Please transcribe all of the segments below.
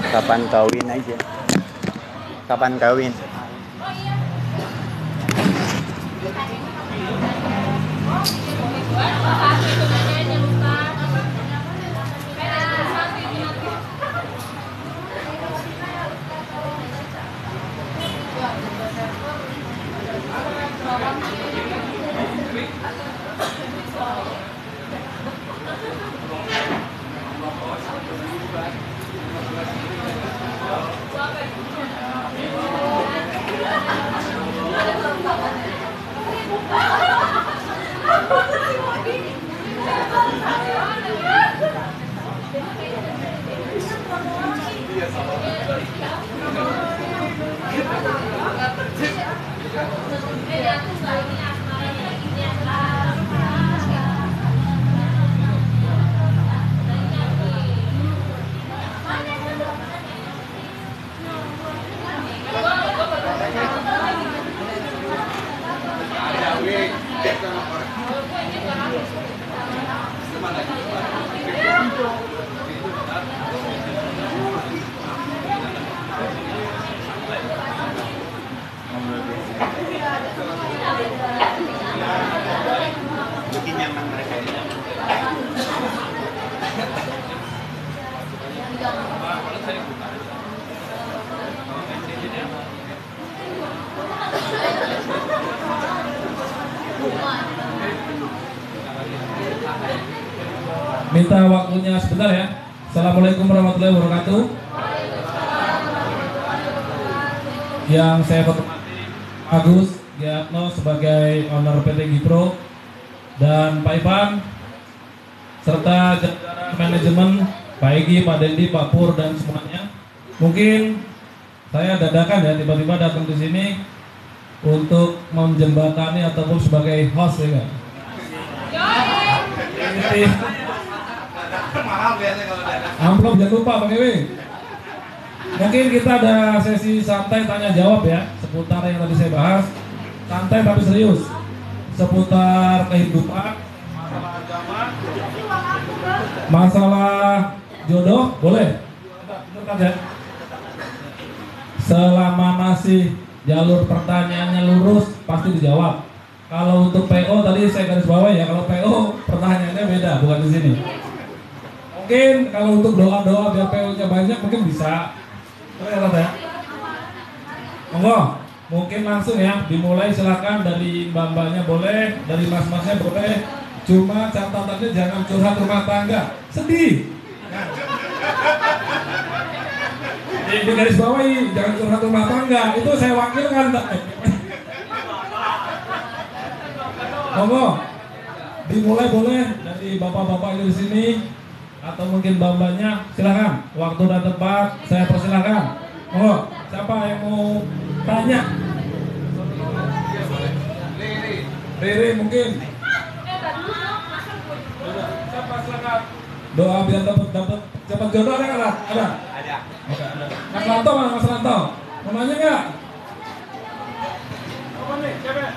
Kapan kawin aja? Kapan kawin? Bikin nyaman mereka. Minta waktunya sebentar ya. Assalamualaikum warahmatullahi wabarakatuh. Yang saya hormati Agus Giatno sebagai owner PT Gipro dan Pak Ivan serta jajaran manajemen Pak Egi, Pak Dendi, Pak Pur dan semuanya. Mungkin saya dadakan ya tiba-tiba datang ke sini untuk menjembatani ataupun sebagai host ya. Amplop jangan lupa Pak Ewi. Mungkin kita ada sesi santai tanya jawab ya seputar yang tadi saya bahas. Santai tapi serius. Seputar kehidupan, masalah agama, masalah jodoh, boleh? Bentar ya. Selama masih jalur pertanyaannya lurus pasti dijawab. Kalau untuk PO tadi saya garis bawah ya, kalau PO pertanyaannya beda, bukan di sini. Mungkin kalau untuk doa-doa biar PO-nya banyak mungkin bisa. Boleh ya? Monggo, mungkin langsung ya dimulai, silakan dari mbak-mbaknya boleh, dari mas-masnya boleh. Cuma catatannya jangan curhat rumah tangga, sedih. Di garis bawahi, jangan curhat rumah tangga. Itu saya wakilkan. Monggo, dimulai boleh dari bapak-bapak di sini atau mungkin mbak-mbaknya, silakan. Waktu dan tempat saya persilakan. Monggo, siapa yang mau tanya? Riri mungkin. Siapa silakan. Doa biar dapat jodoh ada nggak? Ada. Oke, ada. Mas Ranto mana Mas Ranto? Mau nanya nggak? Apa nih? Siapa?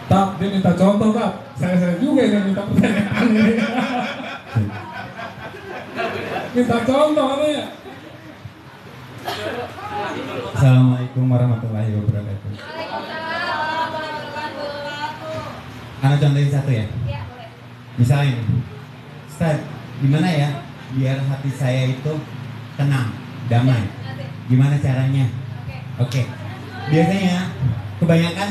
Tak, dia minta contoh tak. Saya juga yang minta pertanyaan ini. Minta contoh apa ya? Assalamualaikum warahmatullahi wabarakatuh. Karena contohin satu ya. Misalnya, Ustaz, gimana ya biar hati saya itu tenang, damai? Gimana caranya? Oke. Biasanya kebanyakan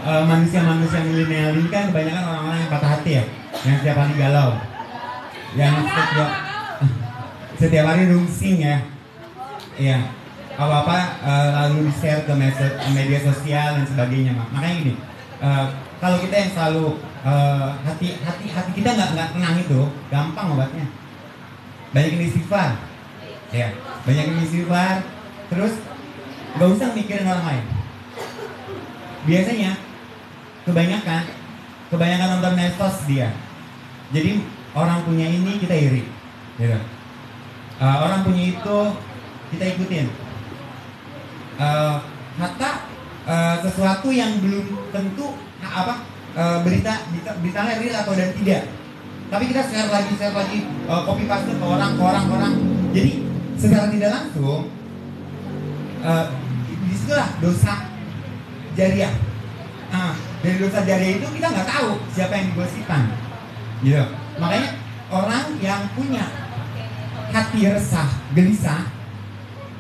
manusia-manusia milenial ini kan kebanyakan orang-orang yang patah hati ya, yang setiap hari galau, yang setiap hari rungsing ya, iya, apa-apa lalu di-share ke media sosial dan sebagainya. Makanya gini, kalau kita yang selalu hati kita nggak tenang itu, gampang obatnya. Banyakin istighfar, Ya, banyakin istighfar. Terus gak usah mikirin orang lain. Biasanya kebanyakan nonton medsos dia. Jadi orang punya ini kita iri, gitu. Orang punya itu kita ikutin. Hatta sesuatu yang belum tentu beritanya real atau dan tidak. Tapi kita share lagi, copy paste ke orang. Jadi secara tidak langsung disitulah dosa jariah. Dari dosa jariah itu kita nggak tahu siapa yang digosipkan, gitu. Makanya orang yang punya hati resah, gelisah,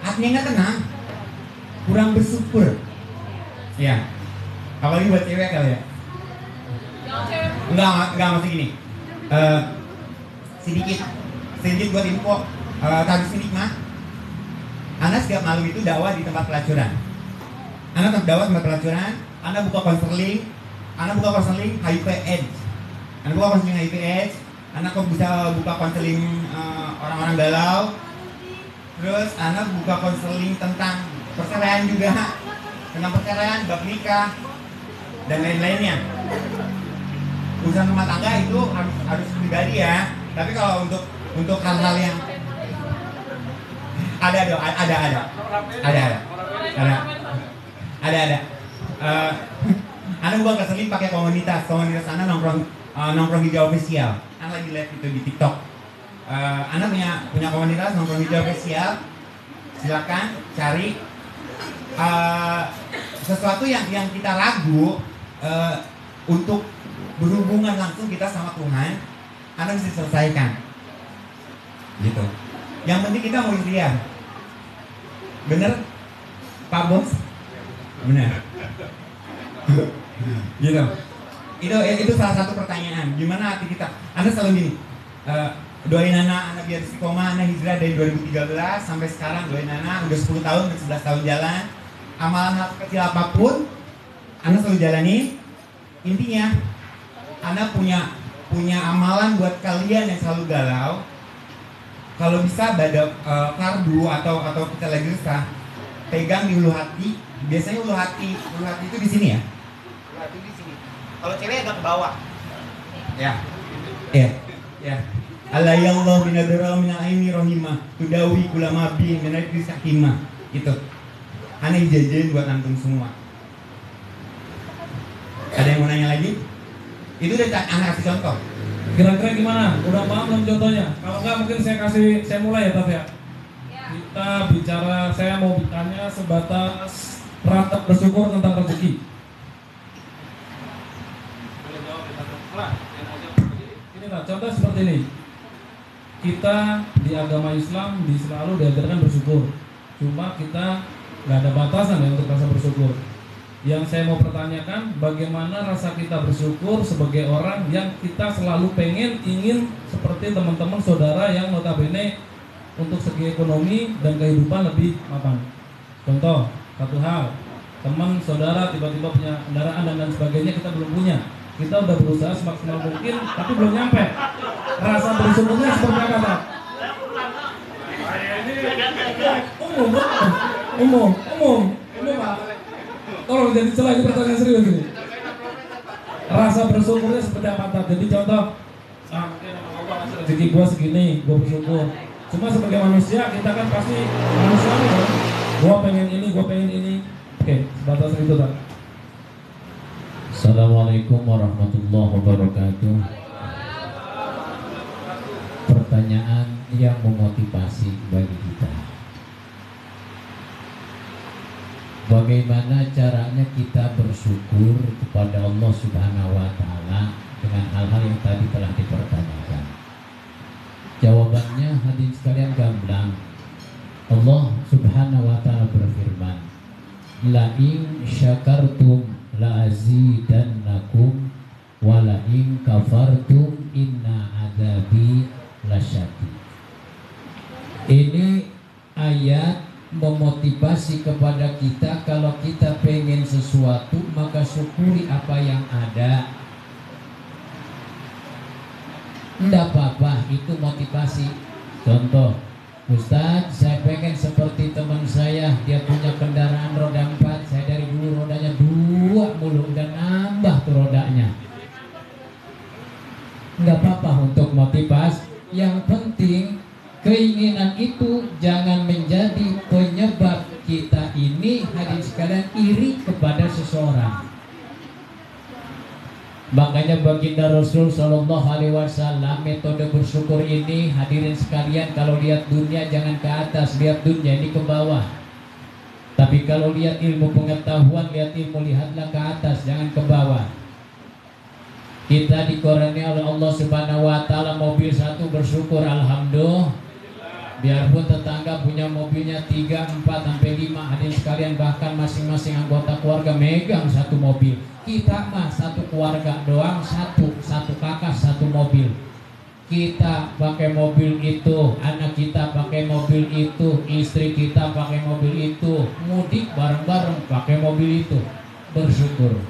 hatinya nggak tenang, kurang bersyukur. Ya, apalagi buat cewek kali ya. Enggak masih gini. Sedikit buat info. Tadi Nikmah, Anda setiap malam itu dakwah di tempat pelacuran. Anda dakwah tempat pelacuran, Anda buka konseling HIV/AIDS. Anda kok bisa buka konseling orang-orang galau. Terus Anda buka konseling tentang perceraian juga, tentang perceraian, bab nikah dan lain-lainnya. Urusan rumah tangga itu harus pribadi ya. Tapi kalau untuk hal-hal yang ada. Anda bukan keselip pakai komunitas Anda nongkrong hijau official. Anda lagi live itu di TikTok. Anda punya komunitas nongkrong hijau official. Silakan cari sesuatu yang kita ragu untuk berhubungan langsung kita sama Tuhan. Anda bisa selesaikan, gitu. Yang penting kita mau ikhtiar. Bener, Pak Bos? Bener. Gitu. Itu salah satu pertanyaan. Gimana hati kita? Anda selalu gini. Doain anak biar istiqomah, anak hijrah dari 2013 sampai sekarang. Doain anak udah 10 tahun, udah 11 tahun jalan. Amalan hal kecil apapun Anda selalu jalani. Intinya Anda punya amalan buat kalian yang selalu galau. Kalau bisa fardu atau kita lagi resah, pegang di ulu hati. Biasanya ulu hati itu di sini ya. Ulu hati di sini. Kalau cewek agak ke bawah. Ya. Alayallahu binadara minal aini rohimah tudawi kulamabi minal sakimah. Itu. Aneh jajain buat antum semua. Ada yang mau nanya lagi? Itu udah anak kasih contoh. Kira-kira gimana? Udah paham belum contohnya? Kalau enggak mungkin saya mulai ya, Tat ya. Kita bicara, saya mau bertanya sebatas perantap bersyukur tentang rezeki. Boleh jawab ya, Tat? Ini Tat, contoh seperti ini. Kita di agama Islam selalu diajarkan bersyukur. Cuma kita nggak ada batasan ya untuk rasa bersyukur. Yang saya mau pertanyakan, bagaimana rasa kita bersyukur sebagai orang yang kita selalu ingin seperti teman-teman saudara yang notabene untuk segi ekonomi dan kehidupan lebih mapan. Contoh, satu hal, teman saudara tiba-tiba punya kendaraan dan lain sebagainya, kita belum punya. Kita udah berusaha semaksimal mungkin, tapi belum nyampe. Rasa bersyukurnya seperti apa, Pak? Umum, Pak. Tolong jadi celah, ini pertanyaan serius ini. Rasa bersyukurnya seperti apa, Tat? Jadi contoh, mungkin Allah kasih rezeki gua segini, gua bersyukur. Cuma sebagai manusia kita kan pasti manusiawi kan. Gua pengen ini. Oke, sebatas itu, Tat. Assalamualaikum warahmatullahi wabarakatuh. Pertanyaan yang memotivasi bagi kita. Bagaimana caranya kita bersyukur kepada Allah Subhanahu wa Ta'ala dengan hal-hal yang tadi telah dipertanyakan? Jawabannya hadirin sekalian gamblang. Allah Subhanahu wa Ta'ala berfirman, la in syakartum la azidannakum wa la in kafartum inna adzabi lasyadid. Ini ayat memotivasi kepada kita, kalau kita pengen sesuatu maka syukuri apa yang ada. Tidak apa-apa, itu motivasi. Contoh, Ustadz, saya pengen seperti teman saya, dia punya kendaraan roda 4, saya dari dulu rodanya 2 mulu, dan nambah tuh rodanya. Nggak apa-apa untuk motivasi, yang penting keinginan itu jangan menjadi penyebab kita ini hadirin sekalian iri kepada seseorang. Makanya baginda Rasul Shallallahu Alaihi Wasallam metode bersyukur ini hadirin sekalian, kalau lihat dunia jangan ke atas, lihat dunia ini ke bawah. Tapi kalau lihat ilmu pengetahuan, lihat ilmu, lihatlah ke atas, jangan ke bawah. Kita dikurniai oleh Allah Subhanahu Wa Taala mobil 1, bersyukur alhamdulillah. Biarpun tetangga punya mobilnya 3, 4, sampai 5 hadirin sekalian, bahkan masing-masing anggota keluarga megang 1 mobil. Kita mah 1 keluarga doang, satu kakak 1 mobil. Kita pakai mobil itu, anak kita pakai mobil itu, istri kita pakai mobil itu, mudik bareng-bareng pakai mobil itu. Bersyukur.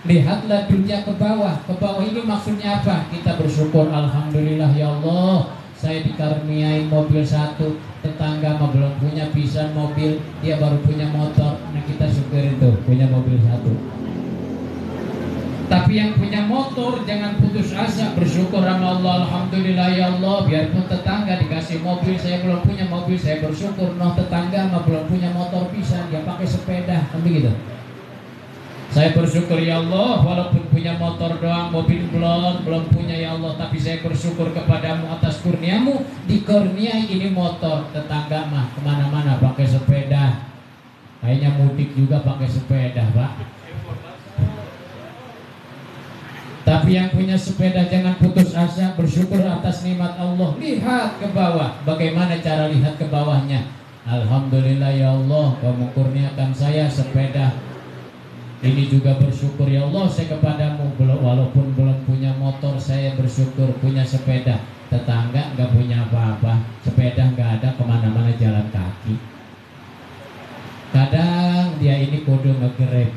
Lihatlah dunia ke bawah ini maksudnya apa? Kita bersyukur, alhamdulillah ya Allah, saya dikaruniai mobil 1, tetangga mah belum punya pisan mobil, dia baru punya motor. Nah kita syukurin tuh punya mobil 1. Tapi yang punya motor jangan putus asa, bersyukur sama Allah, alhamdulillah ya Allah, biarpun tetangga dikasih mobil, saya belum punya mobil, saya bersyukur. Noh tetangga mah belum punya motor pisan, dia pakai sepeda, kan begitu. Saya bersyukur ya Allah, walaupun punya motor doang, mobil belum punya ya Allah, tapi saya bersyukur kepadamu atas kurniamu, dikurniai ini motor. Tetangga mah kemana-mana pakai sepeda, kayaknya mudik juga pakai sepeda Pak. Tapi yang punya sepeda jangan putus asa, bersyukur atas nikmat Allah. Lihat ke bawah, bagaimana cara lihat ke bawahnya? Alhamdulillah ya Allah, kau mengkurniakan saya sepeda. Ini juga bersyukur ya Allah saya kepadamu, walaupun belum punya motor, saya bersyukur punya sepeda. Tetangga nggak punya apa-apa, sepeda nggak ada, kemana-mana jalan kaki. Kadang dia ini kudu ngegrab.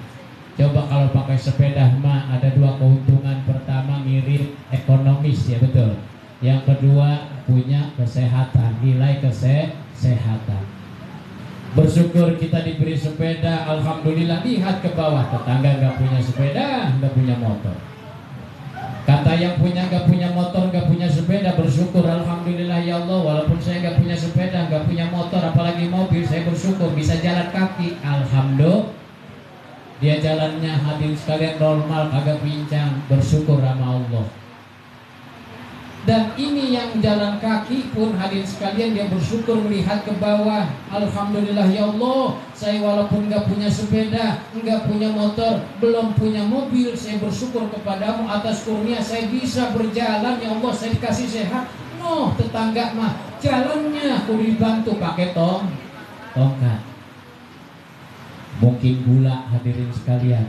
Coba kalau pakai sepeda mah ada 2 keuntungan. Pertama ngirit ekonomis, ya betul. Yang kedua punya kesehatan, nilai kesehatan. Bersyukur kita diberi sepeda, alhamdulillah. Lihat ke bawah, tetangga nggak punya sepeda, nggak punya motor. Kata yang punya nggak punya motor, nggak punya sepeda, bersyukur alhamdulillah ya Allah, walaupun saya nggak punya sepeda, nggak punya motor, apalagi mobil, saya bersyukur bisa jalan kaki, alhamdulillah. Dia jalannya hadirin sekalian normal, agak pincang, bersyukur sama Allah. Dan ini yang jalan kaki pun hadirin sekalian, dia bersyukur melihat ke bawah. Alhamdulillah ya Allah, saya walaupun nggak punya sepeda, nggak punya motor, belum punya mobil, saya bersyukur kepadamu atas kurnia saya bisa berjalan ya Allah, saya dikasih sehat. Noh tetangga mah jalannya aku dibantu pakai tongkat. Mungkin gula hadirin sekalian.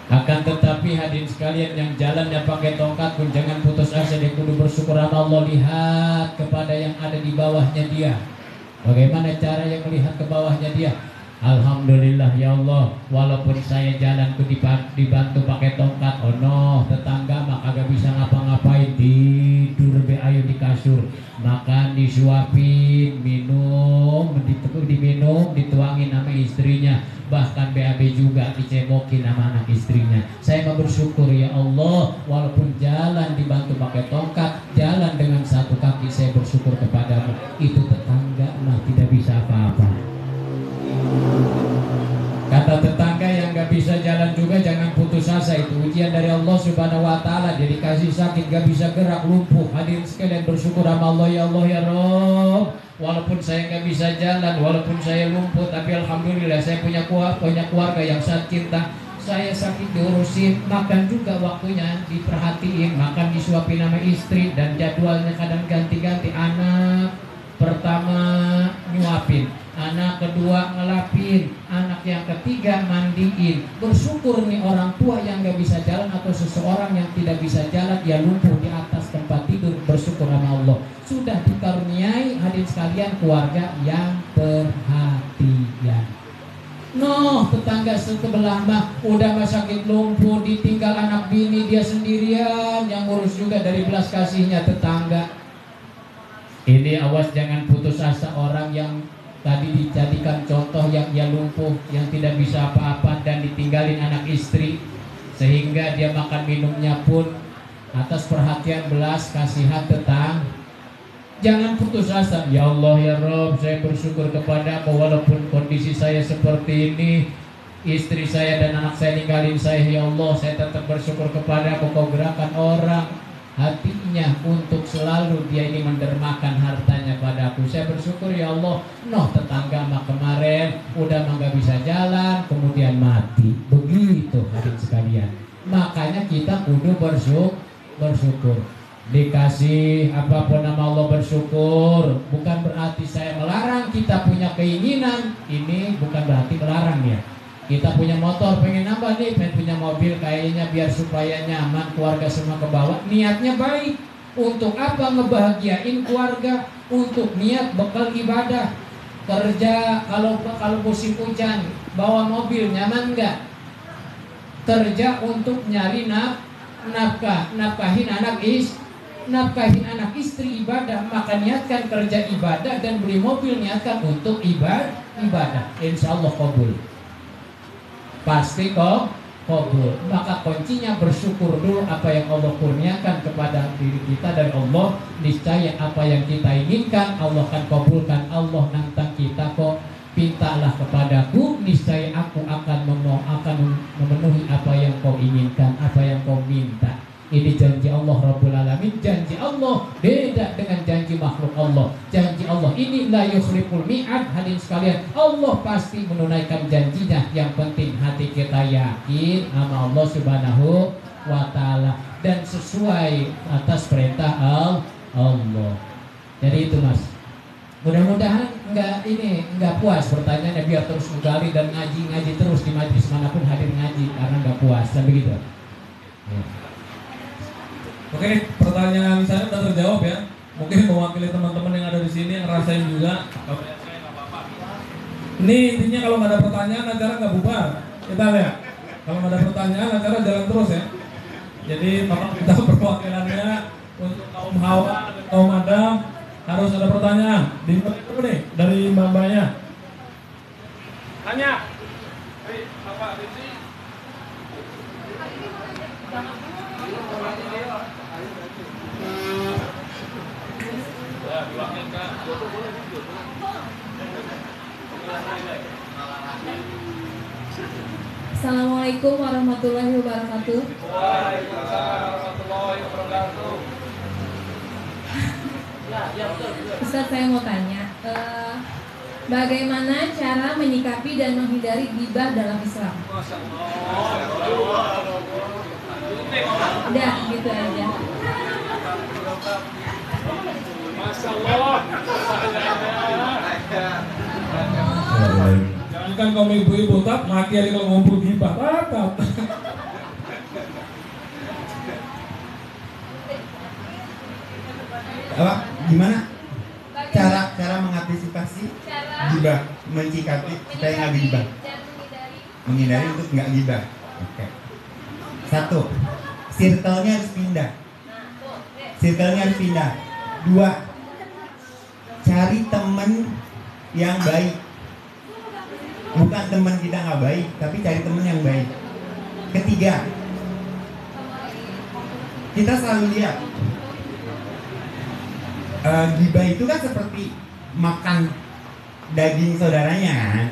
Akan tetapi hadirin sekalian, yang jalannya pakai tongkat pun jangan putus asa, dia kudu bersyukur sama Allah. Lihat kepada yang ada di bawahnya dia. Bagaimana cara yang melihat ke bawahnya dia? Alhamdulillah ya Allah, walaupun saya jalan ku dibantu pakai tongkat. Oh no, tetangga mah kagak bisa ngapa-ngapain, tidur be ayo di kasur, makan disuapin, minum diminum, dituangin sama istrinya, bahkan BAB juga dicebokin sama anak istrinya. Saya mau bersyukur ya Allah, walaupun jalan dibantu pakai tongkat, jalan dengan 1 kaki, saya bersyukur kepadamu. Itu tetangga mah tidak bisa apa-apa. Kata tetangga yang gak bisa jalan juga jangan putus asa, itu ujian dari Allah Subhanahu Wa Taala. Dia dikasih sakit, gak bisa gerak, lumpuh. Hadirin sekalian bersyukur sama Allah, ya Allah ya Rabb, walaupun saya gak bisa jalan, walaupun saya lumpuh, tapi alhamdulillah saya punya keluarga yang saya cinta. Saya sakit diurusin, makan juga waktunya diperhatiin, makan disuapin sama istri, dan jadwalnya kadang ganti-ganti. Anak pertama nyuapin, anak kedua ngelapin, anak yang ketiga mandiin. Bersyukur nih orang tua yang gak bisa jalan atau seseorang yang tidak bisa jalan, dia lumpuh di atas tempat tidur, bersyukur sama Allah. Sudah dikaruniai hadirin sekalian keluarga yang perhatian. Noh tetangga sebelah mah udah mah sakit lumpuh, ditinggal anak bini, dia sendirian yang ngurus juga dari belas kasihnya tetangga. Ini awas jangan putus asa orang yang tadi dijadikan contoh yang dia lumpuh, yang tidak bisa apa-apa dan ditinggalin anak istri, sehingga dia makan minumnya pun atas perhatian belas kasihan tetangga. Jangan putus asa. Ya Allah ya Rob, saya bersyukur kepadamu walaupun kondisi saya seperti ini, istri saya dan anak saya ninggalin saya. Ya Allah, saya tetap bersyukur kepadamu. Kau gerakan orang hatinya untuk selalu dia ini mendermakan hartanya padaku. Saya bersyukur ya Allah. Noh tetangga mah kemarin udah mah gak bisa jalan, kemudian mati. Begitu hadirin sekalian. Makanya kita kudu bersyukur. Dikasih apapun nama Allah bersyukur. Bukan berarti saya melarang kita punya keinginan. Ini bukan berarti melarang ya. Kita punya motor, pengen nambah nih, pengen punya mobil kayaknya biar supaya nyaman, keluarga semua ke bawah. Niatnya baik. Untuk apa? Ngebahagiain keluarga. Untuk niat bekal ibadah. Kerja kalau musim hujan, bawa mobil nyaman nggak? Kerja untuk nyari nafkahin anak istri ibadah. Maka niatkan kerja ibadah dan beli mobil niatkan untuk ibadah. Insya Allah kabul. Pasti kok kabul. Maka kuncinya bersyukur dulu apa yang Allah kurniakan kepada diri kita dari Allah. Niscaya apa yang kita inginkan Allah akan kabulkan. Allah nantang kita kok, pintalah kepadaku, niscaya aku akan memenuhi apa yang kau inginkan, apa yang kau minta. Ini janji Allah Rabbul Alamin. Janji Allah beda dengan janji makhluk Allah. Janji Allah ini la yukhliful mi'ad. Hadirin sekalian, Allah pasti menunaikan janjinya. Yang penting hati kita yakin sama Allah Subhanahu wa ta'ala dan sesuai atas perintah Allah. Jadi itu Mas. Mudah-mudahan enggak puas pertanyaannya, biar terus menggali dan ngaji terus di majlis manapun hadir ngaji karena enggak puas. Dan begitu. Ya. Oke, pertanyaan saya sudah terjawab ya. Mungkin mewakili teman-teman yang ada di sini yang ngerasain juga. Ini intinya kalau nggak ada pertanyaan acara nggak bubar. Kita lihat. Kalau nggak ada pertanyaan acara jalan terus ya. Jadi maka kita perwakilannya untuk kaum hawa dan kaum adam harus ada pertanyaan. Dimulai nih dari mbak-mbaknya. Tanya. Bapak Rizky. Assalamualaikum warahmatullahi wabarakatuh. Waalaikumsalam warahmatullahi wabarakatuh. Ustaz, saya mau tanya, bagaimana cara menyikapi dan menghindari ghibah dalam Islam? Udah, gitu aja. Masya Allah. Jangan kaum ibu-ibu tak maki aja kalau ngumpul gibah tak. Apa? Gimana? Cara mengantisipasi gibah, menyikapi supaya nggak gibah. Menghindari untuk nggak gibah. Oke. Satu, circle-nya harus pindah. Dua, cari temen yang baik. Bukan teman kita nggak baik, tapi cari temen yang baik. Ketiga, kita selalu lihat gibah itu kan seperti makan daging saudaranya kan.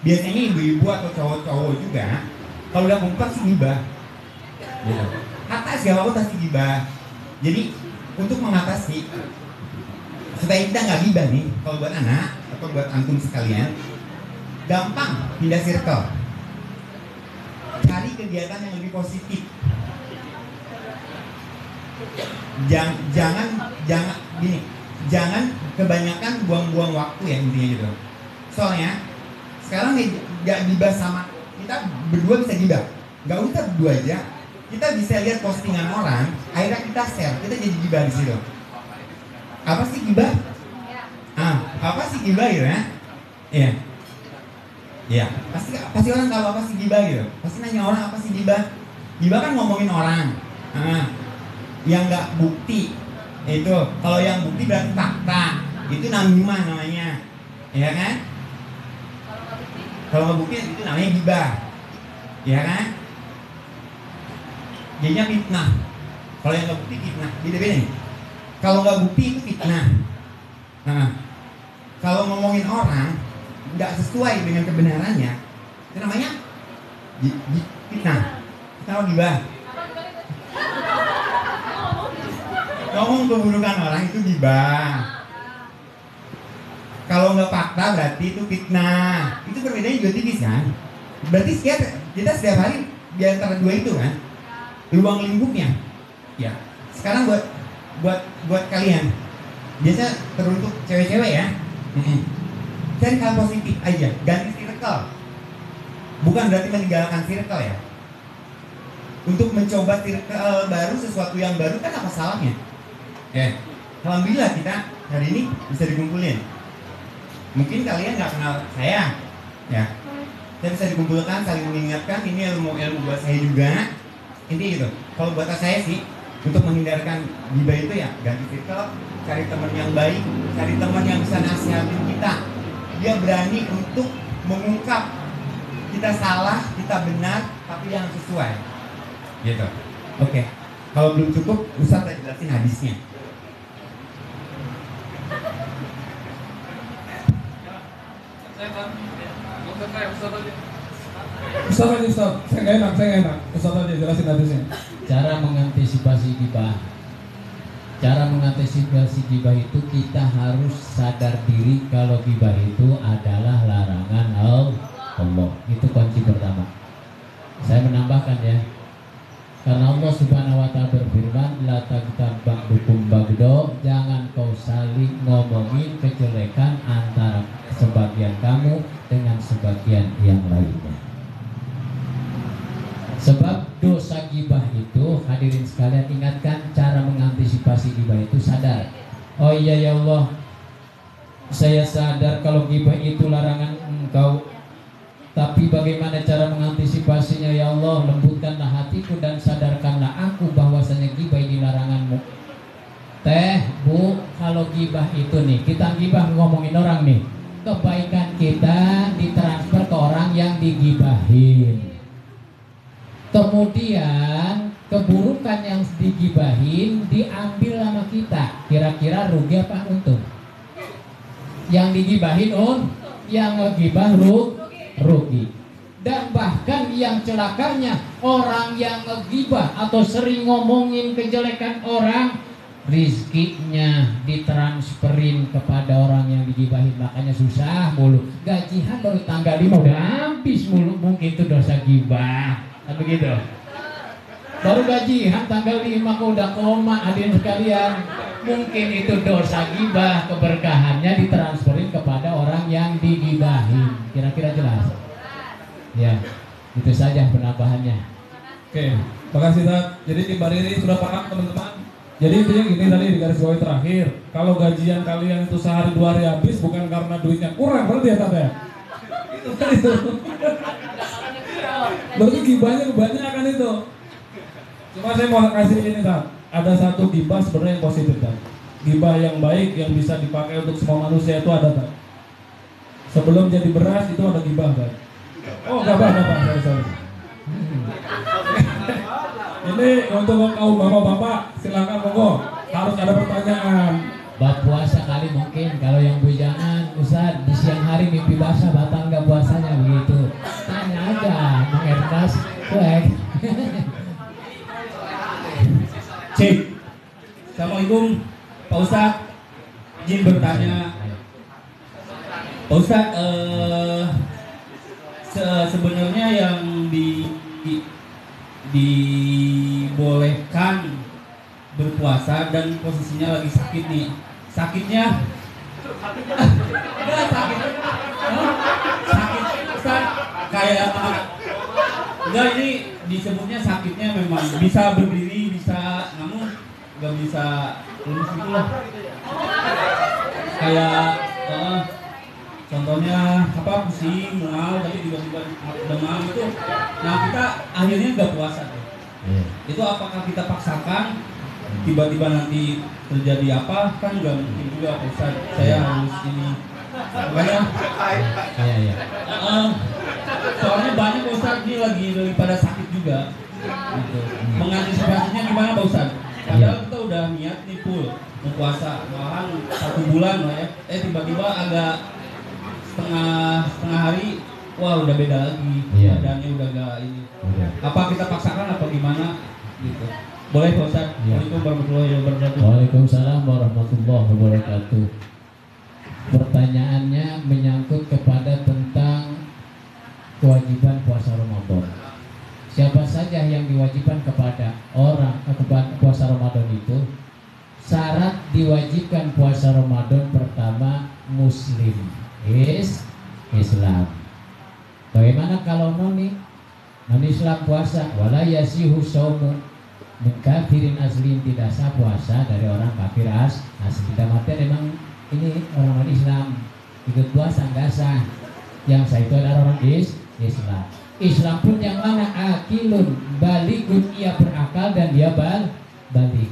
Biasanya ibu-ibu atau cowok-cowok juga kalau udah kumpul pasti gibah. Atas siapa pun pasti gibah. Jadi untuk mengatasi supaya kita nggak gibah nih, kalau buat anak atau buat antum sekalian, gampang pindah circle. Cari kegiatan yang lebih positif. Jangan kebanyakan buang-buang waktu ya intinya gitu. Soalnya sekarang nggak gibah sama kita berdua bisa gibah, nggak usah berdua aja. Kita bisa lihat postingan orang, akhirnya kita share, kita jadi gibah di situ. Apa sih gibah? Apa sih gibah gitu ya? Iya. Ya, pasti orang tahu apa sih gibah gitu. Pasti nanya orang apa sih gibah. Gibah kan ngomongin orang. Yang nggak bukti itu. Kalau yang bukti berarti fakta. itu namimah namanya, ya kan? Kalau nggak bukti itu namanya gibah, ya kan? Jadinya fitnah. Kalau yang nggak bukti fitnah, beda-beda nih. Kalau nggak bukti itu fitnah. Nah, kalau ngomongin orang nggak sesuai dengan kebenarannya, itu namanya fitnah. Kita gibah. Ngomong keburukan orang itu gibah. Kalau nggak fakta berarti itu fitnah. Itu perbedaannya juga tipis kan? Berarti kita setiap hari di antara dua itu kan, ruang lingkupnya. Ya. Sekarang buat kalian, biasa teruntuk cewek-cewek ya. Cari hal positif aja, ganti circle. Bukan berarti meninggalkan circle ya. Untuk mencoba circle baru, sesuatu yang baru kan apa salahnya? Ya, alhamdulillah kita hari ini bisa dikumpulin. Mungkin kalian nggak kenal saya, ya. Saya bisa dikumpulkan, saling mengingatkan. Ini ilmu buat saya juga. Intinya gitu. Kalau buat saya sih, untuk menghindarkan gibah itu ya ganti circle, cari teman yang baik, cari teman yang bisa nasihatin kita. Dia berani untuk mengungkap kita salah, kita benar, tapi yang sesuai. Gitu. Oke. Kalau belum cukup, Ustaz jelasin hadisnya. Ustaz, saya nggak enak. Ustaz aja jelasin hadisnya. Cara mengantisipasi gibah. Cara mengantisipasi gibah itu kita harus sadar diri kalau gibah itu adalah larangan Allah. Itu kunci pertama. Saya menambahkan ya. Karena Allah Subhanahu wa taala berfirman, la tagtab ba'dukum bagdo, jangan kau saling ngomongin kejelekan antara sebagian kamu dengan sebagian yang lainnya. Sebab dosa gibah itu, hadirin sekalian ingatkan cara mengantisipasi gibah itu sadar. Oh iya ya Allah, saya sadar kalau gibah itu larangan Engkau. Tapi bagaimana cara mengantisipasinya ya Allah? Lembutkanlah hatiku dan sadarkanlah aku bahwasanya gibah ini laranganmu. Teh, Bu, kalau gibah itu nih, kita gibah ngomongin orang nih, kebaikan kita ditransfer ke orang yang digibahin. Kemudian keburukan yang digibahin diambil sama kita. Kira-kira rugi apa untung? Yang digibahin yang ngegibah rugi. Dan bahkan yang celakanya, orang yang ngegibah atau sering ngomongin kejelekan orang, rizkinya ditransferin kepada orang yang digibahin. Makanya susah mulu. Gajian baru tanggal 5 udah habis mulu. Mungkin itu dosa gibah. Kan begitu. Baru gajian tanggal 5 kok udah koma, hadirin sekalian. Mungkin itu dosa gibah, keberkahannya ditransferin kepada orang yang digibahin. Kira-kira jelas? Ya, itu saja penambahannya. Oke, makasih Tad. Jadi tim Bariri sudah paham teman-teman. Jadi intinya gini tadi di garis bawah terakhir, kalau gajian kalian itu sehari 2 hari habis bukan karena duitnya kurang, berarti ya Tad ya? Itu. Berarti gibahnya kebanyakan itu. Cuma saya mau kasih ini Tad. Ada satu gibah sebenarnya yang positif Tad. Gibah yang baik yang bisa dipakai untuk semua manusia itu ada Tad. Sebelum jadi beras itu ada gibah Tad. Oh enggak apa-apa, sorry. Ini untuk kaum bapak-bapak silakan monggo. Harus ada pertanyaan. Bab puasa kali mungkin, kalau yang bujangan Ustaz di siang hari mimpi basah batal nggak puasanya begitu. Tanya aja Mang Ernest, cuek. Cik, Assalamualaikum Pak Ustadz, izin bertanya Pak Ustadz, sebenarnya yang dibolehkan berpuasa dan posisinya lagi sakit nih, sakitnya enggak sakit Ustadz, kayak enggak, ini disebutnya sakitnya memang bisa berdiri, bisa, namun nggak bisa lurus gitu lah. Kayak contohnya apa, pusing, mual, tapi tiba-tiba demam itu. Nah kita akhirnya nggak puasa tuh. Itu apakah kita paksakan tiba-tiba nanti terjadi apa kan nggak mungkin juga Pak Ustadz. Saya harus ini makanya Iya. soalnya banyak Pak Ustadz ini lagi daripada sakit juga gitu. Mengantisipasinya gimana Pak Ustadz? Padahal kita udah niat nih full mau puasa malahan 1 bulan lah ya, tiba-tiba agak setengah hari, wah udah beda lagi, badannya udah gak ini. Apa kita paksakan apa gimana gitu? Boleh Pak Ustadz. Assalamualaikum warahmatullahi wabarakatuh. Waalaikumsalam warahmatullahi wabarakatuh. Pertanyaannya menyangkut kepada tentang kewajiban puasa Ramadan. Siapa saja yang diwajibkan kepada orang kepada puasa Ramadan itu, syarat diwajibkan puasa Ramadan pertama Muslim, Islam. Bagaimana kalau non Islam puasa? Wala yasihu shaumu min kafirin asli, tidak sah puasa dari orang kafir asli. Dalam artian memang ini orang Islam ikut puasa nggak sah. Yang sah itu adalah orang Islam. Islam pun yang mana? Akilun, balikun, ia berakal dan dia balik.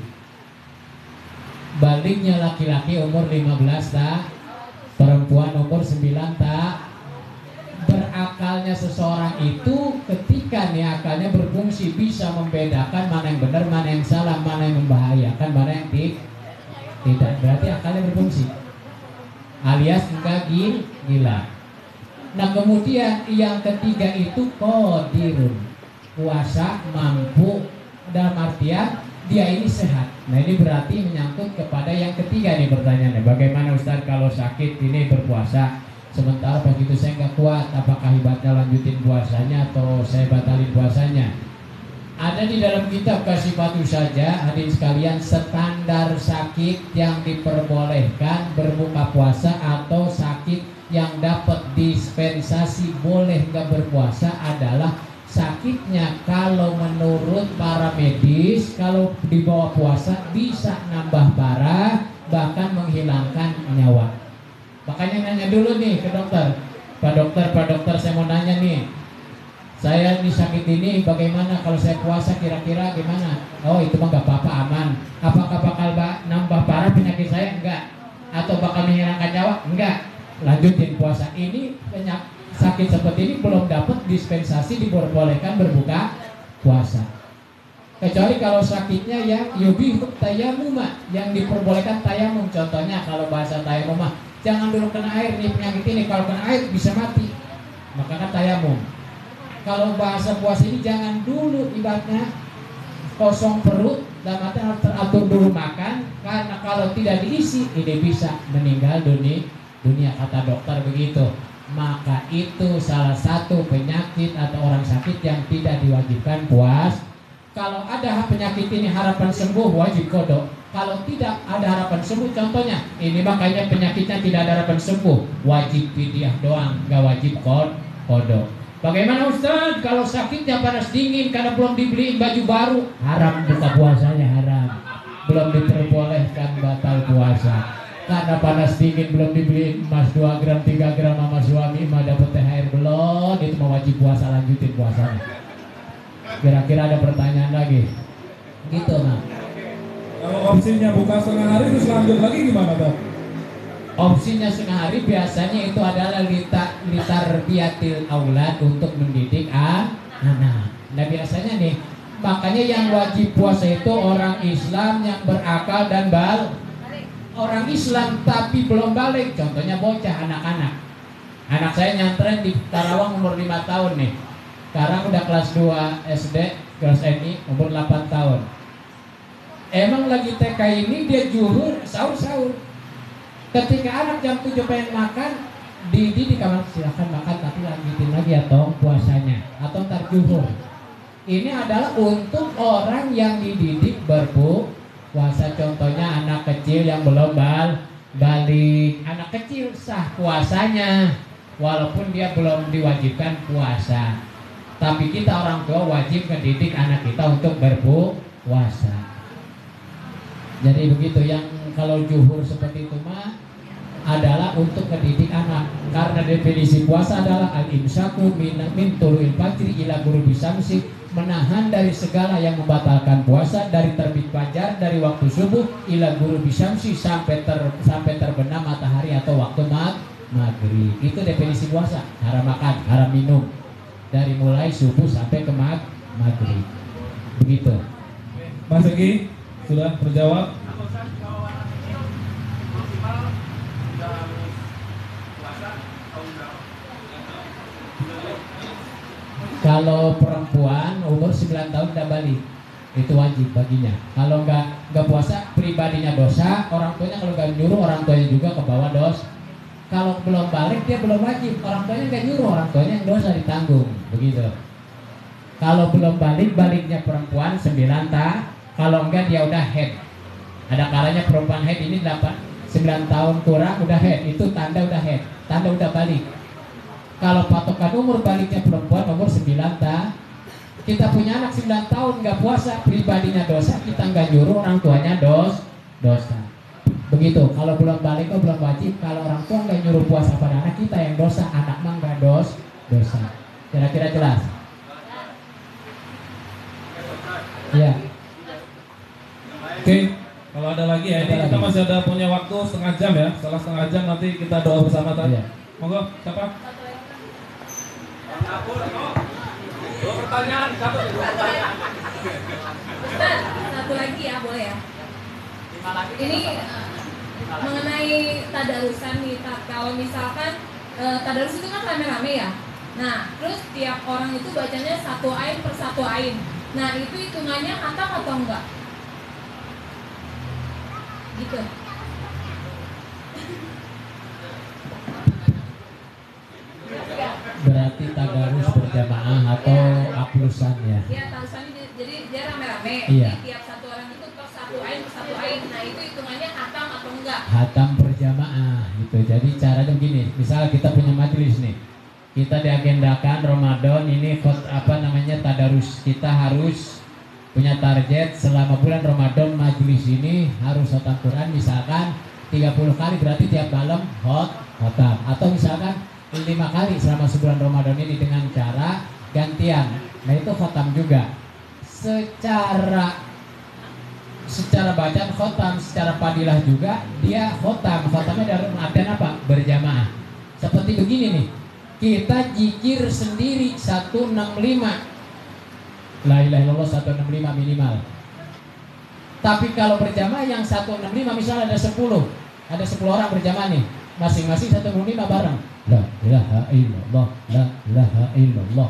Baliknya laki-laki umur 15 tak, perempuan umur 9 tak. Berakalnya seseorang itu ketika nih akalnya berfungsi bisa membedakan mana yang benar, mana yang salah, mana yang membahayakan, mana yang tidak. Berarti akalnya berfungsi, alias enggak gila. Nah kemudian yang ketiga itu qadirun, puasa mampu, dalam artian dia ini sehat. Nah ini berarti menyangkut kepada yang ketiga nih pertanyaannya. Bagaimana Ustaz kalau sakit ini berpuasa? Sementara begitu saya nggak kuat, apakah hebatnya lanjutin puasanya atau saya batalin puasanya? Ada di dalam kitab Kasifatu saja, hadirin sekalian, standar sakit yang diperbolehkan berbuka puasa atau sakit yang dapat dispensasi boleh nggak berpuasa adalah sakitnya kalau menurut para medis kalau dibawa puasa bisa nambah parah bahkan menghilangkan nyawa. Makanya nanya dulu nih ke dokter, Pak dokter saya mau nanya nih, saya ini sakit ini bagaimana kalau saya puasa kira-kira gimana? Oh itu mah nggak apa-apa, aman. Apakah bakal nambah parah penyakit saya? Enggak. Atau bakal menghilangkan nyawa? Enggak. Lanjutin puasa. Ini sakit seperti ini belum dapat dispensasi diperbolehkan berbuka puasa. Kecuali kalau sakitnya yang yubihu tayamuma, yang diperbolehkan tayamum. Contohnya kalau bahasa tayamum jangan dulu kena air nih penyakit ini, kalau kena air bisa mati, maka kan tayamum. Kalau bahasa puasa ini jangan dulu ibaratnya kosong perut dan mata harus teratur dulu makan, karena kalau tidak diisi ini bisa meninggal dunia kata dokter begitu. Maka itu salah satu penyakit atau orang sakit yang tidak diwajibkan puasa. Kalau ada penyakit ini harapan sembuh wajib kodok. Kalau tidak ada harapan sembuh, contohnya ini makanya penyakitnya tidak ada harapan sembuh, wajib fidyah doang, nggak wajib kodok. Bagaimana Ustaz kalau sakitnya panas dingin karena belum dibeliin baju baru? Haram buka puasanya, haram. Belum diperbolehkan batal puasa. Karena panas dingin belum dibeliin emas 2 gram 3 gram sama suami mah dapat THR belum, itu mau wajib puasa, lanjutin puasanya. Kira-kira ada pertanyaan lagi? Gitu nah. Kalau opsinya buka setengah hari terus lanjut lagi gimana Dok? Opsinya setengah hari biasanya itu adalah litarbiyatil aulad, untuk mendidik anak. Nah biasanya nih, makanya yang wajib puasa itu orang Islam yang berakal dan orang Islam tapi belum balik. Contohnya bocah, anak-anak. Anak saya nyantren di Karawang umur 5 tahun nih. Sekarang udah kelas 2 SD, kelas MI, umur 8 tahun. Emang lagi TK ini dia juhur, sahur. Ketika anak jam 7 pengen makan, di kamar silahkan makan tapi lanjutin lagi atau puasanya atau ntar juhur. Ini adalah untuk orang yang dididik berpuasa. Contohnya anak kecil yang belum balik. Anak kecil sah puasanya walaupun dia belum diwajibkan puasa. Tapi kita orang tua wajib mendidik anak kita untuk berpuasa. Jadi begitu, yang kalau juhur seperti itu mah adalah untuk mendidik anak. Karena definisi puasa adalah al-imsaku min tulu'il fajri ila ghurubi syamsi menahan dari segala yang membatalkan puasa, dari terbit fajar, dari waktu subuh ila ghurubi syamsi, sampai terbenam matahari atau waktu maghrib. Itu definisi puasa. Haram makan, haram minum, dari mulai subuh sampai ke maghrib. Begitu. Mas Egi sudah terjawab. Kalau perempuan umur 9 tahun udah balik, itu wajib baginya. Kalau nggak puasa, pribadinya dosa, orang tuanya kalau nggak nyuruh, orang tuanya juga ke bawah dosa. Kalau belum balik dia belum wajib, orang tuanya nggak nyuruh, orang tuanya yang dosa ditanggung, begitu. Kalau belum balik, baliknya perempuan 9 tahun. Kalau enggak dia udah head. Ada kalanya perempuan head ini 9 tahun kurang udah head, itu tanda udah head, tanda udah balik. Kalau patokan umur baliknya perempuan umur 9 tahun, kita punya anak 9 tahun nggak puasa, pribadinya dosa, kita nggak nyuruh, orang tuanya dosa. Begitu. Kalau belum balik itu belum wajib. Kalau orang tua nggak nyuruh puasa pada anak, kita yang dosa, anak mah nggak dosa. Kira-kira jelas? Ya. Oke, kalau ada lagi ya, ini kita masih ada punya waktu setengah jam ya. Setelah setengah jam nanti kita doa bersama tadi. Iya. Monggo, siapa? Dua pertanyaan, satu. Ustaz, satu lagi ya, boleh ya? Ini mengenai tadarusan nih, kalau misalkan tadarus itu kan rame-rame ya. Nah, terus tiap orang itu bacanya satu ain per satu ain. Nah, itu hitungannya khatam atau enggak? Gitu. Berarti tadarus berjamaah atau aplusan ya? Iya, tarusannya jadi dia rame-rame. Iya. Jadi tiap satu orang itu per satu ain. Nah, itu hitungannya khatam atau enggak? Hatam berjamaah gitu. Jadi caranya begini, misal kita punya majelis nih, kita diagendakan Ramadan ini tadarus, kita harus punya target selama bulan Ramadan majelis ini harus khatam Quran misalkan 30 kali, berarti tiap malam khatam, atau misalkan 5 kali selama sebulan Ramadan ini dengan cara gantian. Nah itu khatam juga. Secara bacaan khotam, secara fadilah juga dia khotam. Khotamnya dari artian apa? Berjamaah. Seperti begini nih, kita jikir sendiri 165, la ilaha illallah 165 minimal. Tapi kalau berjamaah yang 165, misalnya ada 10 orang berjamaah nih, masing-masing 165 bareng, la ilaha illallah, la ilaha illallah.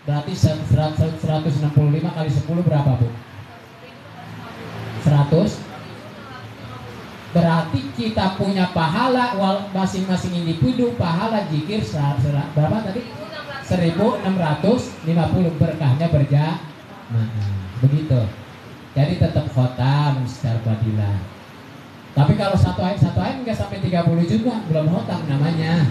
Berarti 165 kali 10 berapa, Bu? 100. Berarti kita punya pahala masing-masing individu pahala zikir berapa tadi? 1650, berkahnya berjamaah. Begitu. Jadi tetap khotam secara fadilah. Tapi kalau satu ain enggak sampai 30 juga, belum khotam namanya.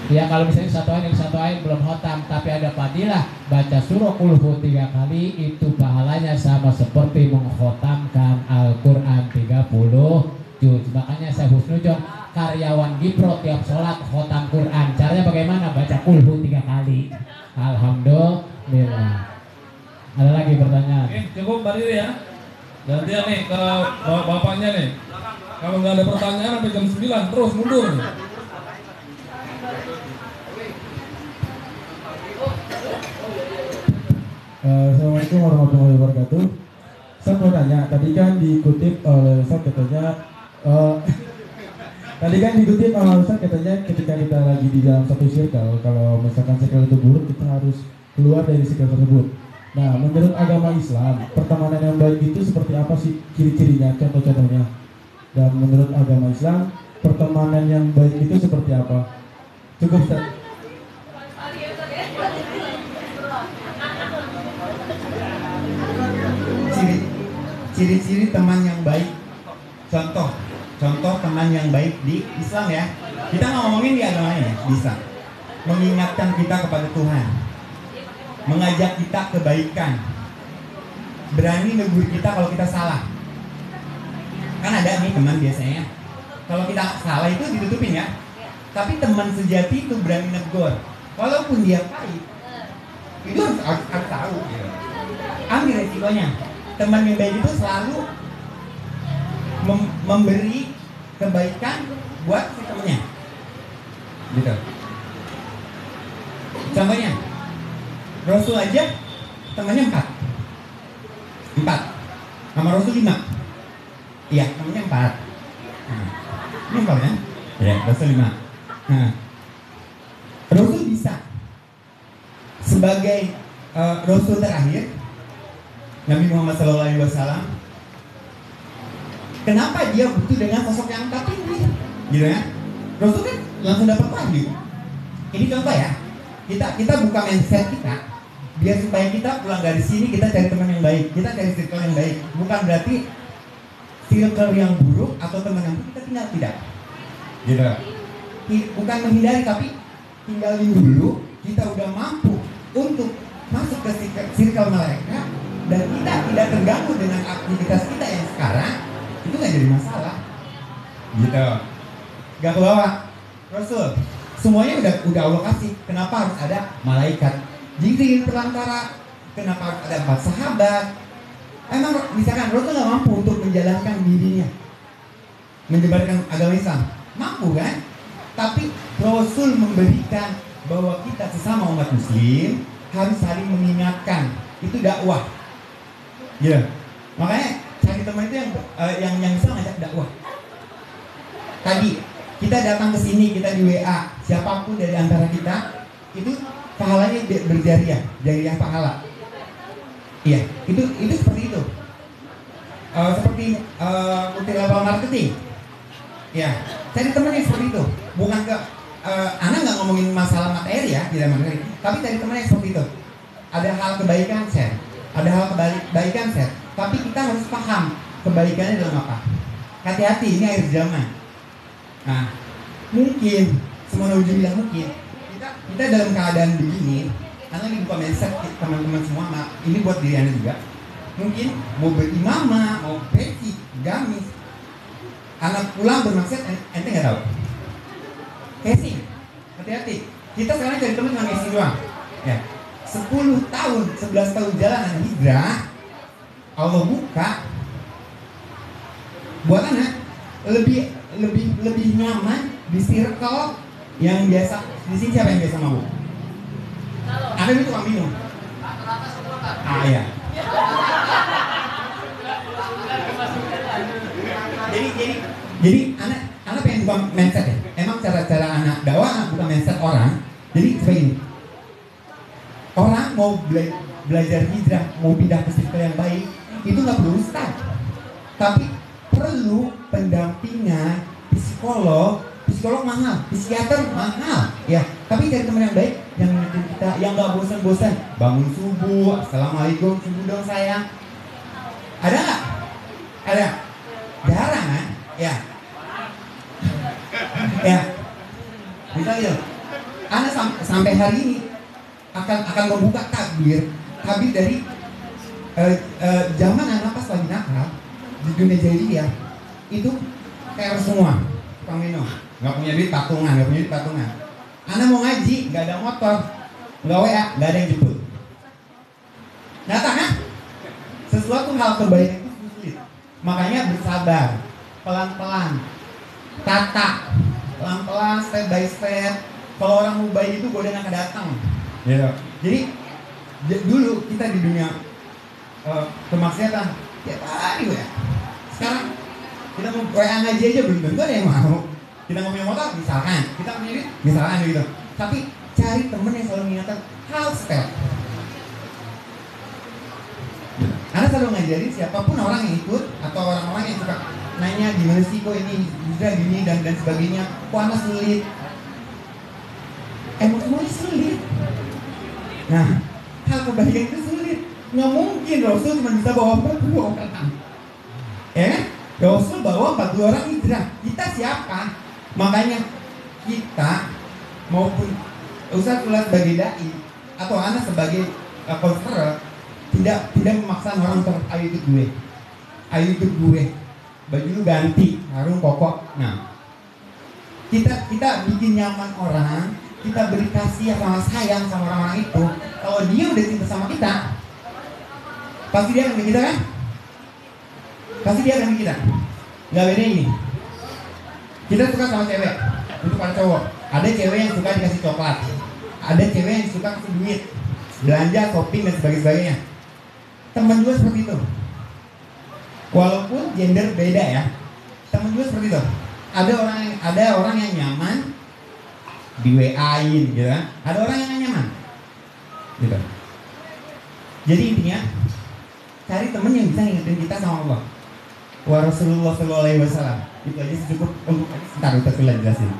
Ya kalau misalnya satu ain belum khotam, tapi ada fadilah, baca surah Qul Hu 3 kali, itu pahalanya sama seperti mengkhotamkan Al-Quran 30 juz. Makanya saya husnudzon karyawan Gipro tiap sholat khotam Quran. Caranya bagaimana? Baca Qul Hu 3 kali. Alhamdulillah. Ada lagi pertanyaan? Oke, cukup Mbak Riri ya. Gantian nih ke bapaknya nih. Kalau nggak ada pertanyaan sampai jam 9 terus mundur nih. Assalamualaikum warahmatullahi wabarakatuh. Saya mau tanya, tadi kan dikutip oleh Ustaz katanya ketika kita lagi di dalam satu circle, kalau misalkan circle itu buruk, kita harus keluar dari circle tersebut. Nah, menurut agama Islam, pertemanan yang baik itu seperti apa sih ciri-cirinya, contoh-contohnya? Dan menurut agama Islam, pertemanan yang baik itu seperti apa? Cukup, Ustaz. Ciri-ciri teman yang baik. Contoh teman yang baik di Islam ya. Kita ngomongin di agama lain ya, bisa. Mengingatkan kita kepada Tuhan, mengajak kita kebaikan, berani negur kita kalau kita salah. Kan ada nih teman biasanya, kalau kita salah itu ditutupin ya. Tapi teman sejati itu berani negur, walaupun dia pahit. Itu harus tahu. Gitu. Ambil resikonya. Teman yang baik itu selalu memberi kebaikan buat si temannya. Gitu. Contohnya, Rasul aja temannya 4. Sama Rasul 5. Iya, temannya 4. Nah, ini apa kan? Ya, Rasul 5. Nah, Rasul bisa sebagai Rasul terakhir Nabi Muhammad SAW. Kenapa dia butuh dengan sosok yang 4 ini? Gitu ya? Rasul kan langsung dapat wahyu. Ini contoh ya. Kita buka mindset kita biar supaya kita pulang dari sini kita cari teman yang baik, kita cari circle yang baik. Bukan berarti circle yang buruk atau teman yang buruk kita tinggal, tidak. Gitu. Bukan menghindari tapi tinggalin dulu. Kita udah mampu untuk masuk ke circle mereka dan kita tidak terganggu dengan aktivitas kita yang sekarang, itu nggak jadi masalah. Gitu. Gak ke bawah. Rasul, semuanya udah Allah kasih. Kenapa harus ada malaikat Jibril perantara? Kenapa harus ada 4 sahabat? Emang misalkan Rasul nggak mampu untuk menjalankan dirinya, menyebarkan agama Islam, mampu kan? Tapi Rasul memberikan bahwa kita sesama umat Muslim harus saling mengingatkan. Itu dakwah. Gitu. Makanya cari teman itu yang bisa ngajak dakwah. Tadi kita datang ke sini, kita di WA, siapapun dari antara kita itu pahalanya berjariah, jariah pahala. Iya, itu seperti itu. Seperti multi-level marketing. Ya, cari teman yang seperti itu. Bukan ke Ana nggak ngomongin masalah materi ya, tidak materi. Tapi cari teman yang seperti itu. Ada hal kebaikan share, ada hal kebaikan share. Tapi kita harus paham kebaikannya dalam apa. Hati-hati, ini akhir zaman. Nah, mungkin semuanya mungkin kita dalam keadaan begini, karena ini bukan mindset teman-teman semua, ini buat diri Anda juga. Mungkin mau berimamah, mau peci, gamis, anak pulang bermaksud ente nggak tahu. Casing, hati-hati. Kita sekarang cari teman dengan casing doang. Ya, 10 tahun, 11 tahun jalan hijrah, Allah buka buat anak lebih nyaman di circle yang biasa. Di sini siapa yang biasa mabuk? Ada itu tukang minum. Iya. Jadi anak pengen buka mindset ya. Emang cara anak dakwah anak buka mindset orang. Jadi seperti ini. Orang mau belajar hijrah, mau pindah ke circle yang baik, itu nggak perlu ustaz. Tapi perlu pendampingan psikolog mahal, psikiater mahal, ya. Tapi cari teman yang baik, yang ngingetin kita, yang nggak bosan-bosan. Bangun subuh, assalamualaikum, subuh dong sayang. Ada nggak? Ada? Jarang kan? Ya. Ya. Misalnya, Anda sampai hari ini akan membuka tabir dari zaman anak pas lagi nakal di dunia jahiliyah itu kayak semua tukang minum, nggak punya duit patungan. Anda mau ngaji, nggak ada motor, nggak WA, nggak ada yang jemput. Nyata kan? Sesuatu hal kebaikan itu sulit. Makanya bersabar, pelan-pelan, tata, pelan-pelan, step by step. Kalau orang mau baik itu godaannya akan datang. Yeah. Jadi dulu kita di dunia kemaksiatan tiap hari ya. Sekarang kita mau WA ngaji aja belum tentu ada yang mau. Kita mau punya motor misalkan, kita punya duit misalkan gitu. Tapi cari temen yang selalu mengingatkan hal step. Karena selalu ngajarin siapapun orang yang ikut atau orang-orang yang suka nanya gimana sih kok ini bisa gini dan sebagainya. Kok anak sulit? Emang semuanya sulit. Nah, hal kebaikan itu sulit. Nggak mungkin Rasul cuma bisa bawa 40 orang. Ya kan? Rasul bawa 40 orang hijrah. Kita siapa? Makanya kita maupun Ustaz Ulas sebagai dai atau anak sebagai konselor tidak memaksa orang untuk ayo ikut gue, baju lu ganti, sarung pokok. Nah, kita bikin nyaman orang kita beri kasih sama sayang sama orang-orang itu, kalau dia udah cinta sama kita, pasti dia akan ke kita kan? Pasti dia akan ke kita. Nggak beda ini. Kita suka sama cewek, untuk para cowok. Ada cewek yang suka dikasih coklat, ada cewek yang suka kasih duit, belanja, shopping dan sebagainya. Teman juga seperti itu. Walaupun gender beda ya, teman juga seperti itu. Ada orang yang nyaman di WA-in gitu kan. Ada orang yang gak nyaman. Gitu. Jadi intinya cari temen yang bisa ngingetin kita sama Allah. Wa Rasulullah sallallahu alaihi wasallam. Itu aja cukup untuk ntar kita jelasin.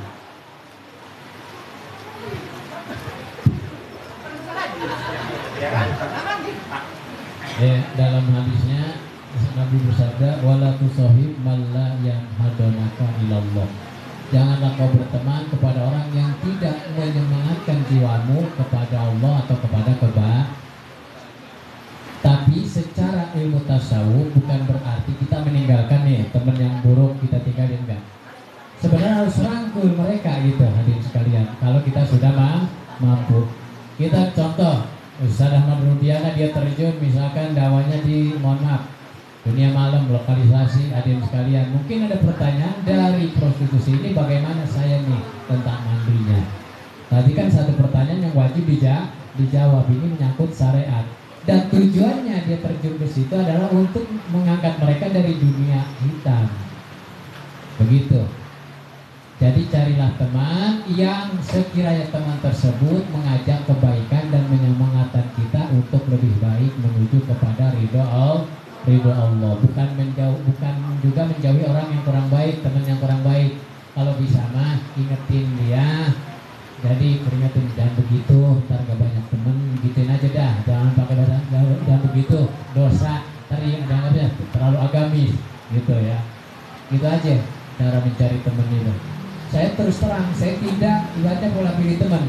Ya, dalam hadisnya Nabi bersabda, wala tusahib man la yanhadunaka ilallah. Janganlah kau berteman kepada orang yang tidak menyemangatkan jiwamu kepada Allah atau kepada kebaikan. Tapi secara ilmu tasawuf bukan berarti kita meninggalkan nih teman yang buruk, kita tinggalin, enggak. Sebenarnya harus rangkul mereka gitu hadirin sekalian. Kalau kita sudah mampu. Kita contoh Ustaz Ahmad Rudiana, dia terjun misalkan dakwahnya di mohon maaf dunia malam, lokalisasi. Hadirin sekalian, mungkin ada pertanyaan dari prostitusi ini, bagaimana saya nih tentang mandinya. Tadi kan satu pertanyaan yang wajib dijawab, ini menyangkut syariat. Dan tujuannya dia terjun ke situ adalah untuk mengangkat mereka dari dunia hitam. Begitu. Jadi carilah teman yang sekiranya teman tersebut mengajak kebaikan dan menyemangatkan kita untuk lebih baik menuju kepada ridho Allah. Bukan juga menjauhi orang yang kurang baik, teman yang kurang baik. Kalau bisa mah ingetin dia. Jadi peringatin, jangan begitu, ntar gak banyak temen, gituin aja dah. Jangan pakai bahasa, jangan begitu, dosa. Tadi jangan terlalu agamis, gitu ya. Gitu aja cara mencari temen itu. Saya terus terang, saya tidak ibaratnya pola pilih teman.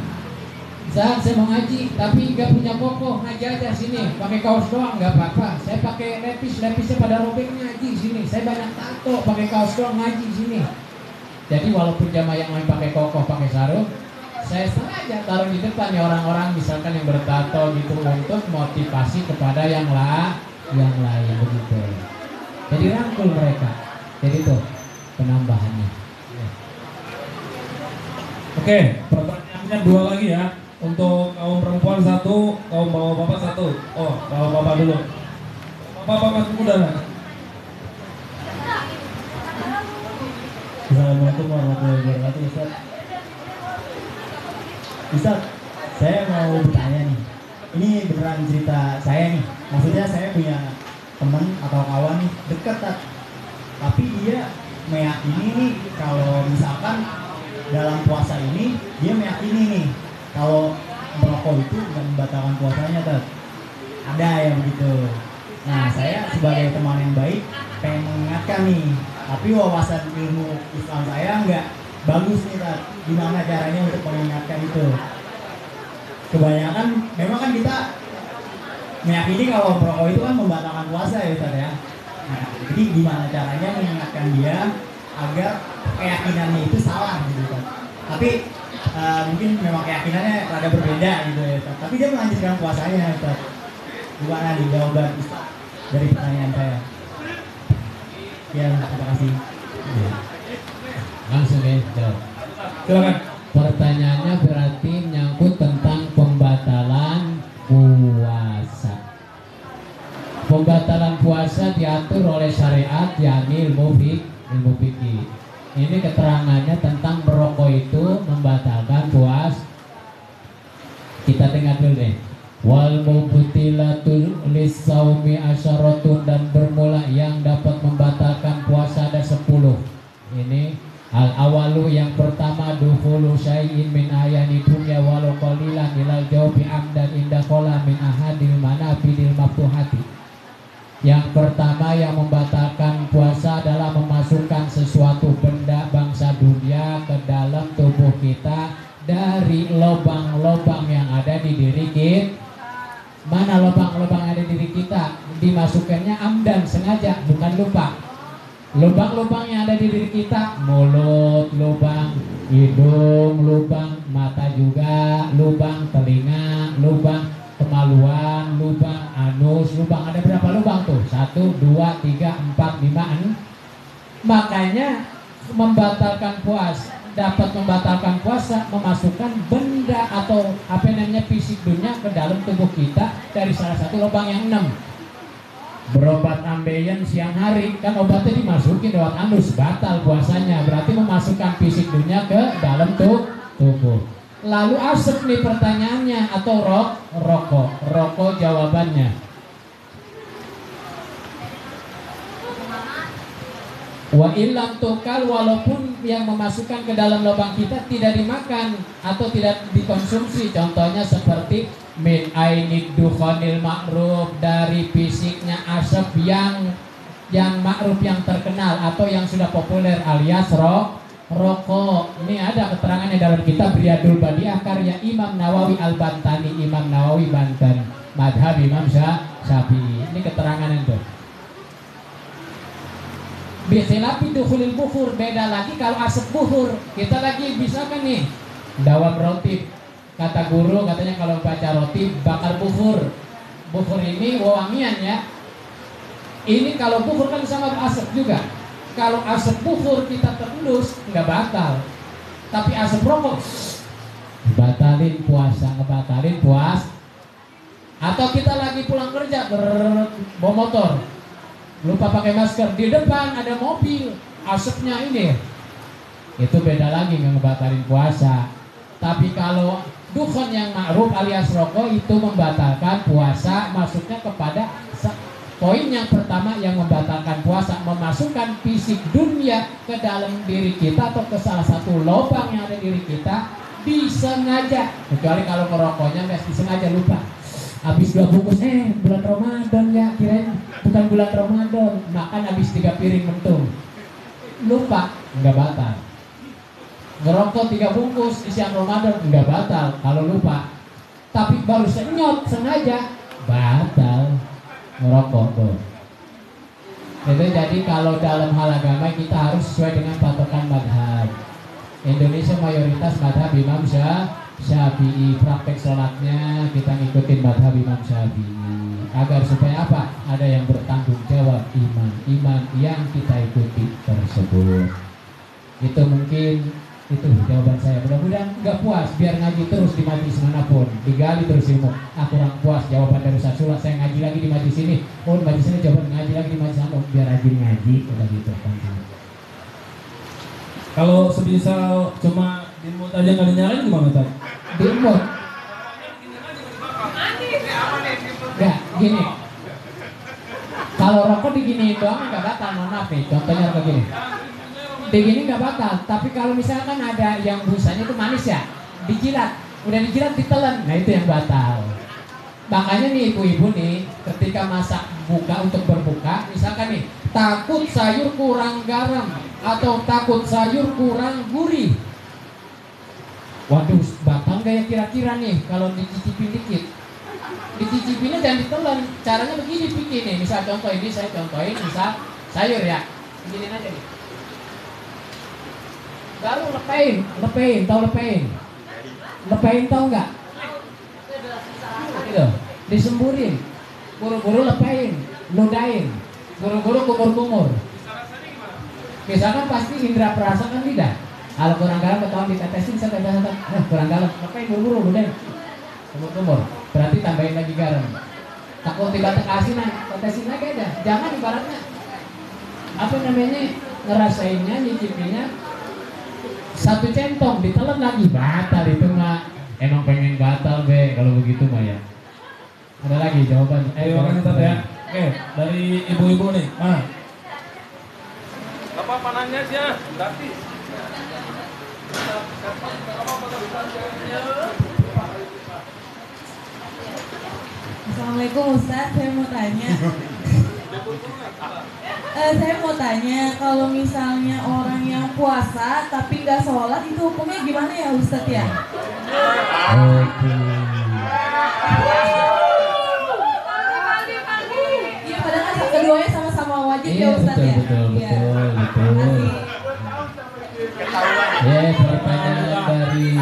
Saat saya mau ngaji, tapi nggak punya kokoh, ngaji aja sini, pakai kaos doang nggak apa-apa. Saya pakai lepisnya pada robek ngaji sini. Saya banyak tato, pakai kaos doang ngaji sini. Jadi walaupun jamaah yang lain pakai kokoh, pakai sarung, saya sengaja taruh di depan ya orang-orang misalkan yang bertato gitu untuk motivasi kepada yang lain begitu. Jadi rangkul mereka. Jadi itu penambahannya. Oke, pertanyaannya 2 lagi ya. Untuk kaum perempuan 1, kaum bapak-bapak 1. Oh, bapak-bapak dulu. Bapak masih muda lah. Assalamualaikum warahmatullahi wabarakatuh. Ustaz, saya mau bertanya nih. Ini beneran cerita saya nih. Maksudnya saya punya teman atau kawan nih dekat, tapi dia meyakini nih kalau misalkan dalam puasa ini dia meyakini nih kalau merokok itu bukan membatalkan puasanya, ada yang begitu. Nah, saya sebagai teman yang baik pengen mengingatkan nih, tapi wawasan ilmu Islam saya nggak bagus nih, gimana caranya untuk mengingatkan itu. Kebanyakan memang kan kita meyakini kalau merokok itu kan membatalkan puasa ya Ustaz ya. Nah, jadi gimana caranya mengingatkan dia agar keyakinannya itu salah gitu Ustaz. Tapi mungkin memang keyakinannya rada berbeda gitu ya Ustaz. Tapi dia melanjutkan puasanya Ustaz. Gimana nih jawaban Ustaz dari pertanyaan saya? Ya, terima kasih. Langsung deh jawab. Silakan. Pertanyaannya berarti menyangkut tentang pembatalan puasa. Pembatalan puasa diatur oleh syariat, yakni ilmu fikih. Ini keterangannya tentang merokok itu membatalkan puasa. Kita dengar dulu deh. Wal mubtilatul lisaumi asyaratun, dan bermula yang dapat membatalkan puasa ada 10. Ini al awalu, yang pertama dukhulu syai'in min ayani dunya walau qalilan ilal jawbi amdan inda qala min ahadil manafidil maftuhati. Yang pertama yang membatalkan puasa adalah memasukkan sesuatu benda bangsa dunia ke dalam tubuh kita dari lubang-lubang yang ada di diri kita. Mana lubang-lubang yang ada di diri kita? Dimasukkannya amdan, sengaja, bukan lupa. Lubang-lubang yang ada di diri kita, mulut, lubang hidung, lubang mata juga lubang, telinga lubang, kemaluan lubang, anus lubang. Ada berapa lubang tuh? 1, 2, 3, 4, 5. Makanya membatalkan puasa, dapat membatalkan puasa, memasukkan benda atau apa namanya fisik dunia ke dalam tubuh kita dari salah satu lubang yang 6. Berobat ambeien siang hari, kan obatnya dimasukin lewat anus, batal puasanya. Berarti memasukkan fisik dunia ke dalam tubuh. Lalu asap nih pertanyaannya, atau rokok jawabannya. Wa illam tukal, walaupun yang memasukkan ke dalam lubang kita tidak dimakan atau tidak dikonsumsi, contohnya seperti min ainid dukhanil ma'ruf, dari fisiknya asap yang ma'ruf, yang terkenal atau yang sudah populer, alias rokok. Ini ada keterangannya dalam kitab Riyadul Badiah karya Imam Nawawi Al-Bantani, Imam Nawawi Banten, madhab Imam Syafi'i. Ini keterangannya tuh. Biasalah dukhulil bukhur, beda lagi kalau asap bukhur. Kita lagi misalkan nih dawam roti, kata guru katanya kalau baca roti bakar bukhur. Bukhur ini wangian ya. Ini kalau bukhur kan sama asap juga. Kalau asap bukhur kita terendus nggak batal, tapi asap rokok batalin puasa, ngebatalin puasa. Atau kita lagi pulang kerja bawa motor, lupa pakai masker, di depan ada mobil, asapnya ini, itu beda lagi, nggak ngebatalin puasa. Tapi kalau dukhon yang ma'ruf alias rokok itu membatalkan puasa, masuknya kepada poin yang pertama yang membatalkan puasa, memasukkan fisik dunia ke dalam diri kita atau ke salah satu lubang yang ada di diri kita disengaja. Kecuali kalau merokoknya nggak disengaja, lupa. Habis 2 bungkus, bulan Ramadan ya, kirain bukan bulan Ramadan, makan habis 3 piring mentung, lupa, nggak batal. Ngerokok 3 bungkus di siang Ramadan nggak batal kalau lupa, tapi baru senyot sengaja batal ngerokok tuh. Itu jadi kalau dalam hal agama kita harus sesuai dengan patokan madhab. Indonesia mayoritas madhab Imam Syafi'i, praktek sholatnya kita ngikutin madhab Imam Syafi'i, agar supaya apa? Ada yang bertanggung jawab, iman yang kita ikuti tersebut. Itu mungkin itu jawaban saya. Mudah-mudahan nggak puas, biar ngaji terus di majlis manapun, digali terus ilmu. Kurang puas jawaban dari Ustaz Sula, saya ngaji lagi di majlis ini. Di majlis ini jawaban, ngaji lagi di majlis sana, biar rajin ngaji, udah gitu. Kalau sebisa cuma dimut aja nggak dinyalain gimana Ustaz? Dimut? Nggak, gini. Kalau rokok digini doang nggak batal, mohon maaf nih. Contohnya kayak gini. Digini nggak batal, tapi kalau misalkan ada yang busanya itu manis ya, dijilat, udah dijilat ditelan, nah itu yang batal. Makanya nih ibu-ibu nih, ketika masak buka untuk berbuka, misalkan nih takut sayur kurang garam atau takut sayur kurang gurih, waduh batal gak ya kira-kira nih kalau dicicipin dikit? Dicicipinnya jangan ditelan. Caranya begini bikin nih, misal contoh ini saya contohin, misal sayur ya, begini aja nih. Baru lepein, tahu lepein tahu nggak? Gitu, disemburin, buru-buru lepein, ludahin, buru-buru kumur-kumur. Misalkan pasti indera perasa kan tidak. Kalau kurang garam ketahuan ditetesin, saya kurang garam, lepein, buru-buru, ludahin, kumur-kumur. Berarti tambahin lagi garam. Takut tiba-tiba asinan, tetesin lagi aja. Jangan ibaratnya apa namanya, ngerasainnya, nyicipinnya 1 centong ditelan lagi, batal itu mah. Emang pengen batal be kalau begitu mah ya. Ada lagi jawaban? Terima kasih Ustaz ya. Oke, dari ibu-ibu nih, mana? Apa panahnya sih ya? Berarti. Assalamualaikum Ustaz, saya mau tanya, kalau misalnya orang yang puasa tapi nggak sholat itu hukumnya gimana ya Ustaz ya? Iya, padahal kan keduanya sama-sama wajib ya Ustaz ya. Betul. Ya, pertanyaan dari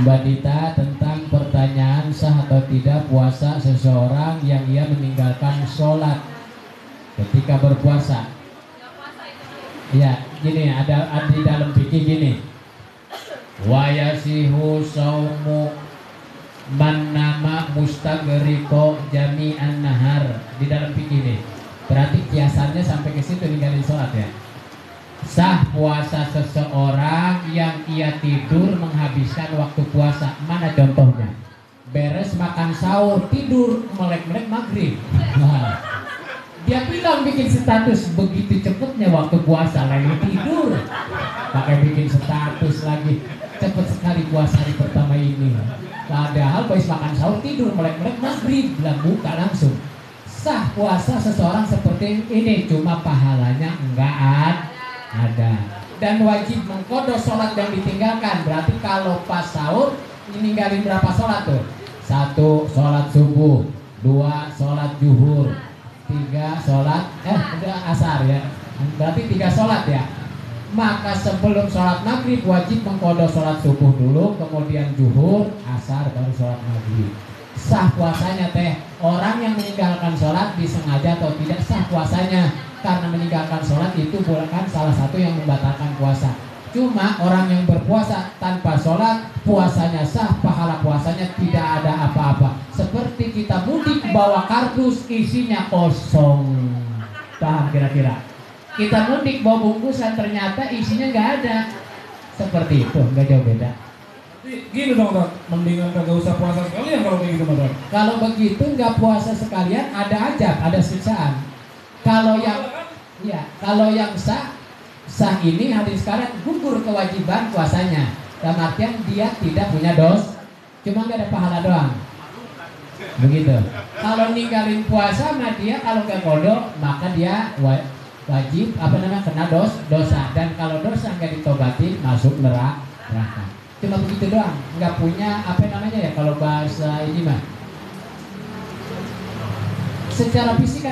Mbak Dita tentang pertanyaan sah atau tidak puasa seseorang yang ia meninggalkan sholat ketika berpuasa. Ya, gini ada di dalam fikih gini. Wa yasihu saumu man nama mustagriqo jami'an nahar. Di dalam fikih ini. Berarti kiasannya sampai ke situ ninggalin sholat ya. Sah puasa seseorang yang ia tidur menghabiskan waktu puasa. Mana contohnya? Beres makan sahur, tidur, melek-melek maghrib. Nah, dia bilang bikin status begitu cepetnya waktu puasa, lagi tidur. Pakai bikin status lagi. Cepet sekali puasa hari pertama ini. Padahal habis makan sahur, tidur, melek-melek maghrib. Bilang buka langsung. Sah puasa seseorang seperti ini, cuma pahalanya enggak ada. Dan wajib mengqadha sholat yang ditinggalkan. Berarti kalau pas sahur ninggalin berapa sholat tuh? 1 sholat subuh, 2 sholat zuhur, 3 sholat asar ya. Berarti 3 sholat ya. Maka sebelum sholat maghrib wajib mengqadha sholat subuh dulu, kemudian zuhur, asar, baru sholat maghrib. Sah puasanya teh. Orang yang meninggalkan sholat disengaja atau tidak sah puasanya, karena meninggalkan sholat itu bukan salah satu yang membatalkan puasa. Cuma orang yang berpuasa tanpa sholat, puasanya sah, pahala puasanya tidak ada apa-apa. Seperti kita mudik bawa kardus isinya kosong. Paham kira-kira? Kita mudik bawa bungkusan ternyata isinya nggak ada. Seperti itu, nggak jauh beda. Gini dong, Dok. Mendingan kagak usah puasa sekalian kalau kayak gitu, Dok. Kalau begitu nggak puasa sekalian, ada ajab, ada siksaan. Kalau yang sah ini hadis sekarang gugur kewajiban puasanya. Dalam artian dia tidak punya dos, cuma nggak ada pahala doang. Begitu. Kalau ninggalin puasa sama dia, kalau nggak kodok maka dia wajib kena dosa. Dan kalau dosa nggak ditobatin masuk neraka. Cuma begitu doang, nggak punya kalau bahasa ini mah. Secara fisik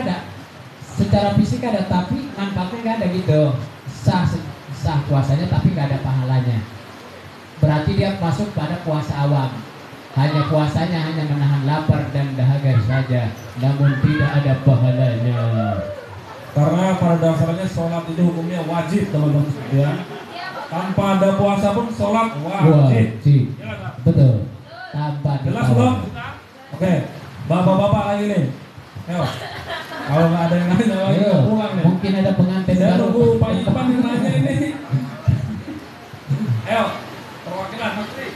ada, tapi manfaatnya nggak ada gitu. Sah puasanya tapi nggak ada pahalanya. Berarti dia masuk pada puasa awam. Hanya puasanya hanya menahan lapar dan dahaga saja, namun tidak ada pahalanya. Karena pada dasarnya sholat itu hukumnya wajib, teman-teman sekalian. Tanpa ada puasa pun sholat wajib. Betul. Tanpa jelas belum? Oke, bapak-bapak lagi nih. Ayo. Kalau nggak ada yang nanya lagi pulang nih. Mungkin ada pengantin saya baru. tunggu Pak Ipan yang nanya ini. Ayo, perwakilan menteri.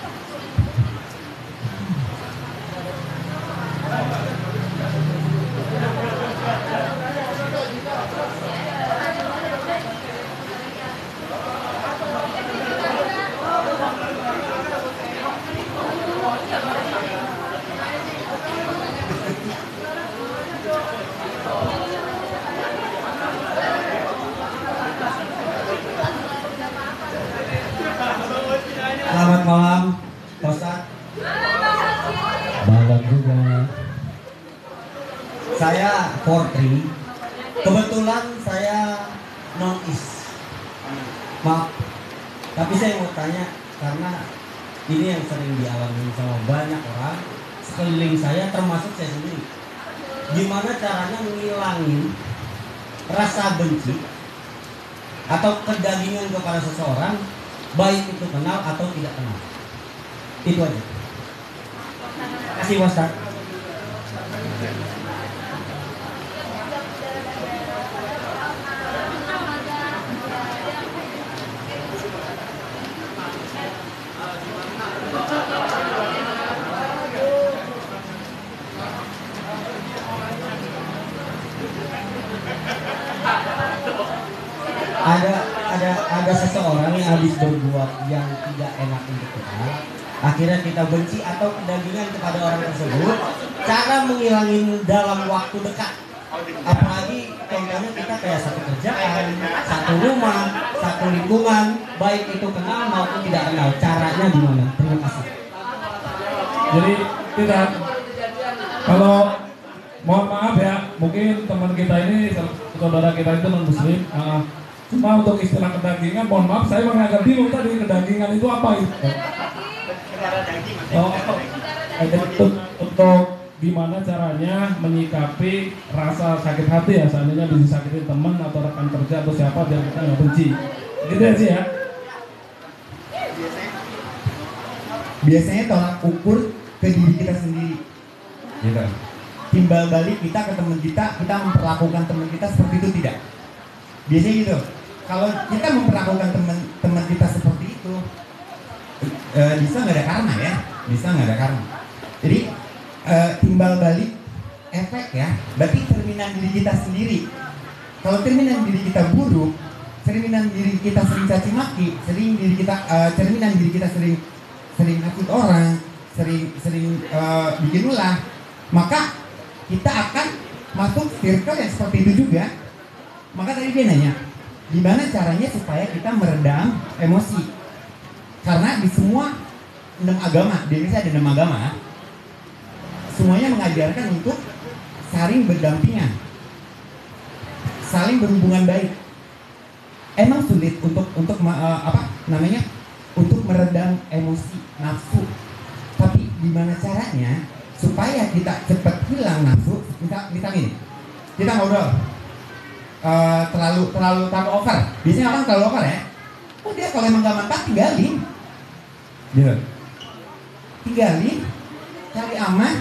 Selamat malam, Ustaz. Malam juga. Saya Portri. Kebetulan saya non-is. Maaf. Tapi saya mau tanya karena ini yang sering dialami sama banyak orang sekeliling saya, termasuk saya sendiri. Gimana caranya ngilangin rasa benci atau kedagingan kepada seseorang, baik itu kenal atau tidak kenal. Itu aja. Terima kasih, Ustaz. Ada seseorang yang habis berbuat yang tidak enak untuk kita, akhirnya kita benci atau kedagingan kepada orang tersebut. Cara menghilangin dalam waktu dekat, apalagi contohnya kita kayak satu kerjaan, satu rumah, satu lingkungan, baik itu kenal maupun tidak kenal. Caranya gimana? Terima kasih. Jadi tidak, kalau mohon maaf ya, mungkin teman kita ini, saudara kita itu non muslim. Cuma untuk istilah kedagingan, mohon maaf saya agak bingung tadi kedagingan itu apa itu. Untuk gimana caranya menyikapi rasa sakit hati ya, seandainya disakitin teman atau rekan kerja atau siapa biar kita nggak benci, gitu ya sih ya. Biasanya tolak ukur ke diri kita sendiri, gitu. Timbal balik kita ke teman kita memperlakukan teman kita seperti itu tidak. Biasanya gitu. Kalau kita memperlakukan teman kita seperti itu, bisa nggak ada karma ya, bisa nggak ada karma. Jadi timbal balik efek ya, berarti cerminan diri kita sendiri. Kalau cerminan diri kita buruk, cerminan diri kita sering caci maki, cerminan diri kita sering nakut orang, sering bikin ulah, maka kita akan masuk circle yang seperti itu juga. Maka tadi dia nanya, gimana caranya supaya kita meredam emosi? Karena di semua 6 agama, di Indonesia ada 6 agama, semuanya mengajarkan untuk saling berdampingan, saling berhubungan baik. Emang sulit untuk untuk meredam emosi nafsu. Tapi gimana caranya supaya kita cepat hilang nafsu? Misal ini, kita ngobrol terlalu over. Biasanya orang terlalu over ya. Oh dia kalau emang gak mantap tinggalin, tinggalin, cari aman.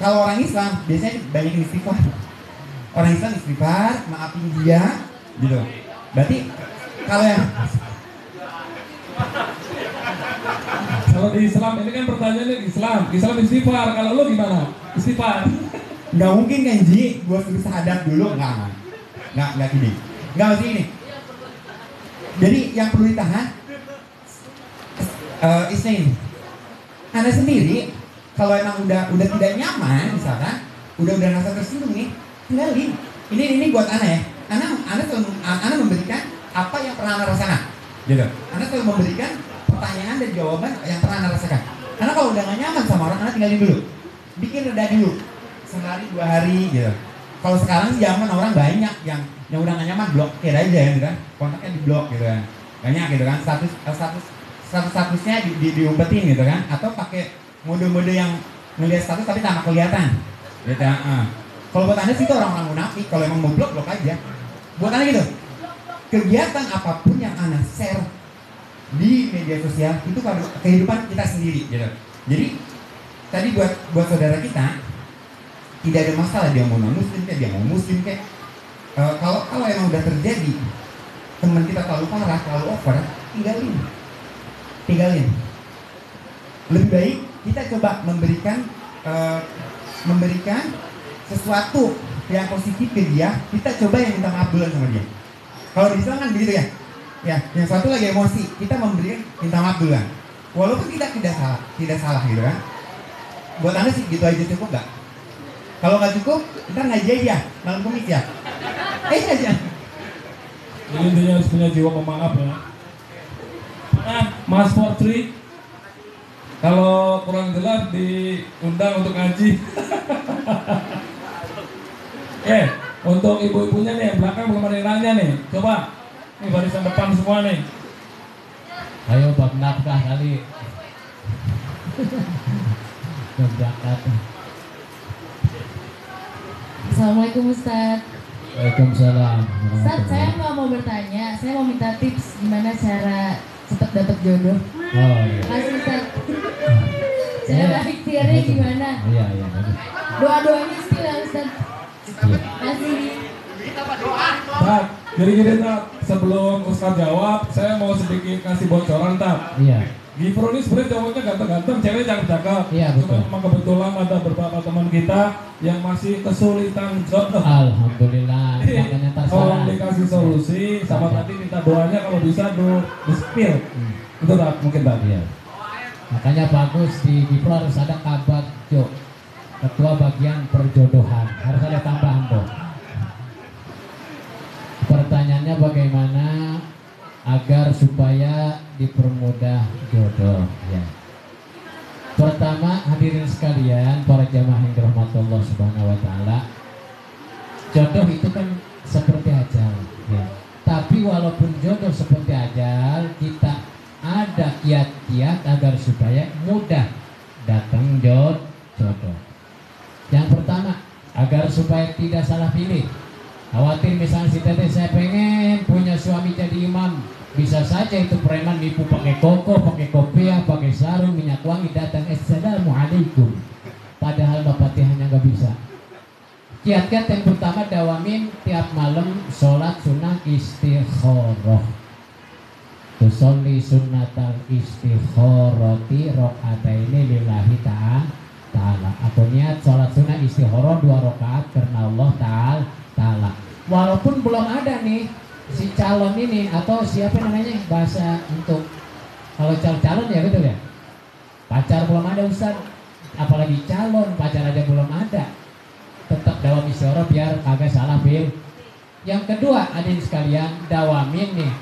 Kalau orang Islam biasanya banyak istighfar. Orang Islam istighfar, maafin dia, gitu. Berarti kalau yang kalau di Islam ini kan pertanyaannya Islam istighfar. Kalau lu gimana? Istighfar? Nggak mungkin kan Ji, gua suruh sahadat dulu nggak gini. Nggak mesti ini. Jadi yang perlu ditahan ini. Anda sendiri kalau emang udah tidak nyaman misalkan, udah ngerasa tersinggung nih, tinggalin. Ini buat Ana ya. Ana memberikan apa yang pernah Ana rasakan. Gitu. Ana selalu memberikan pertanyaan dan jawaban yang pernah Ana rasakan. Karena kalau udah gak nyaman sama orang, Ana tinggalin dulu. Bikin reda dulu. Sehari 2 hari gitu. Kalau sekarang sih zaman orang banyak yang udah gak nyaman blokir aja gitu kan. Kontaknya di blok gitu kan. Banyak gitu kan. Statusnya diumpetin gitu kan. Atau pakai mode-mode yang ngelihat status tapi tanpa kelihatan. Gitu. Kalau buat Anda sih itu orang-orang munafik. Kalau emang mau blok aja. Buat Anda gitu. Kegiatan apapun yang Anda share di media sosial itu kehidupan kita sendiri gitu. Jadi tadi buat saudara kita tidak ada masalah dia mau non muslim kayak dia mau muslim kayak kalau emang udah terjadi teman kita terlalu parah, terlalu over, tinggalin. Lebih baik kita coba memberikan sesuatu yang positif ke dia. Kita coba yang minta maaf duluan sama dia. Kalau di Islam kan begitu ya. Ya, yang satu lagi emosi, kita memberikan minta maaf duluan. Walaupun kita tidak salah gitu kan. Buat Anda sih gitu aja cukup nggak? Kalau nggak cukup, kita ngaji aja malam Kamis ya. Aja. Jadi intinya harus punya jiwa pemaaf ya. Mas Portri, kalau kurang jelas diundang untuk ngaji. Untuk ibu-ibunya nih, belakang belum ada yang nanya nih. Coba, nih barisan depan semua nih. Ayo bab nafkah kali. Berangkat. Assalamualaikum Ustaz. Waalaikumsalam. Ustaz, saya nggak mau bertanya, saya mau minta tips gimana cara cepat dapat jodoh. Oh iya. Masih Ustaz. Cara ikhtiarnya gimana? Iya. Doa-doanya sih lah Ustaz. Iya. Masih. Tat, jadi sebelum Ustaz jawab, saya mau sedikit kasih bocoran, Tat. Iya. Gipro ini sebenarnya cowoknya ganteng-ganteng, cewek cakep-cakep. Iya, betul. Cuma kebetulan ada beberapa teman kita yang masih kesulitan jodoh. Alhamdulillah. Makanya Tolong terserah. dikasih solusi, sama tadi minta doanya kalau bisa di-spill. Itu Tat, mungkin Tat. Iya. Makanya bagus di Gipro harus ada kabar Jo. Ketua bagian perjodohan. Harus ada tambahan dong. Pertanyaannya bagaimana agar supaya dipermudah jodoh ya. Pertama, hadirin sekalian, para jamaah yang dirahmati Allah Subhanahu wa taala. Jodoh itu kan seperti ajal ya. Tapi walaupun jodoh seperti ajal, kita ada kiat-kiat agar supaya mudah datang jodoh. Yang pertama, agar supaya tidak salah pilih. Khawatir misalnya si teteh, saya pengen punya suami jadi imam, bisa saja itu preman nipu pakai koko, pakai kopiah, pakai sarung, minyak wangi, datang assalamualaikum, padahal Fatihahnya nggak bisa. Kiat-kiat yang pertama, dawamin tiap malam sholat sunnah istikharah. Tusolli sunnatal istikharati rakaataini lillahi ta'ala. Aku niat sholat sunnah istikharah 2 rakaat karena Allah ta'ala. Walaupun belum ada nih si calon ini atau siapa namanya bahasa untuk kalau calon ya betul ya. Pacar belum ada Ustaz, apalagi calon, pacar aja belum ada. Tetap dawam istikharah biar agak salah bil. Yang kedua, hadirin sekalian, dawamin nih.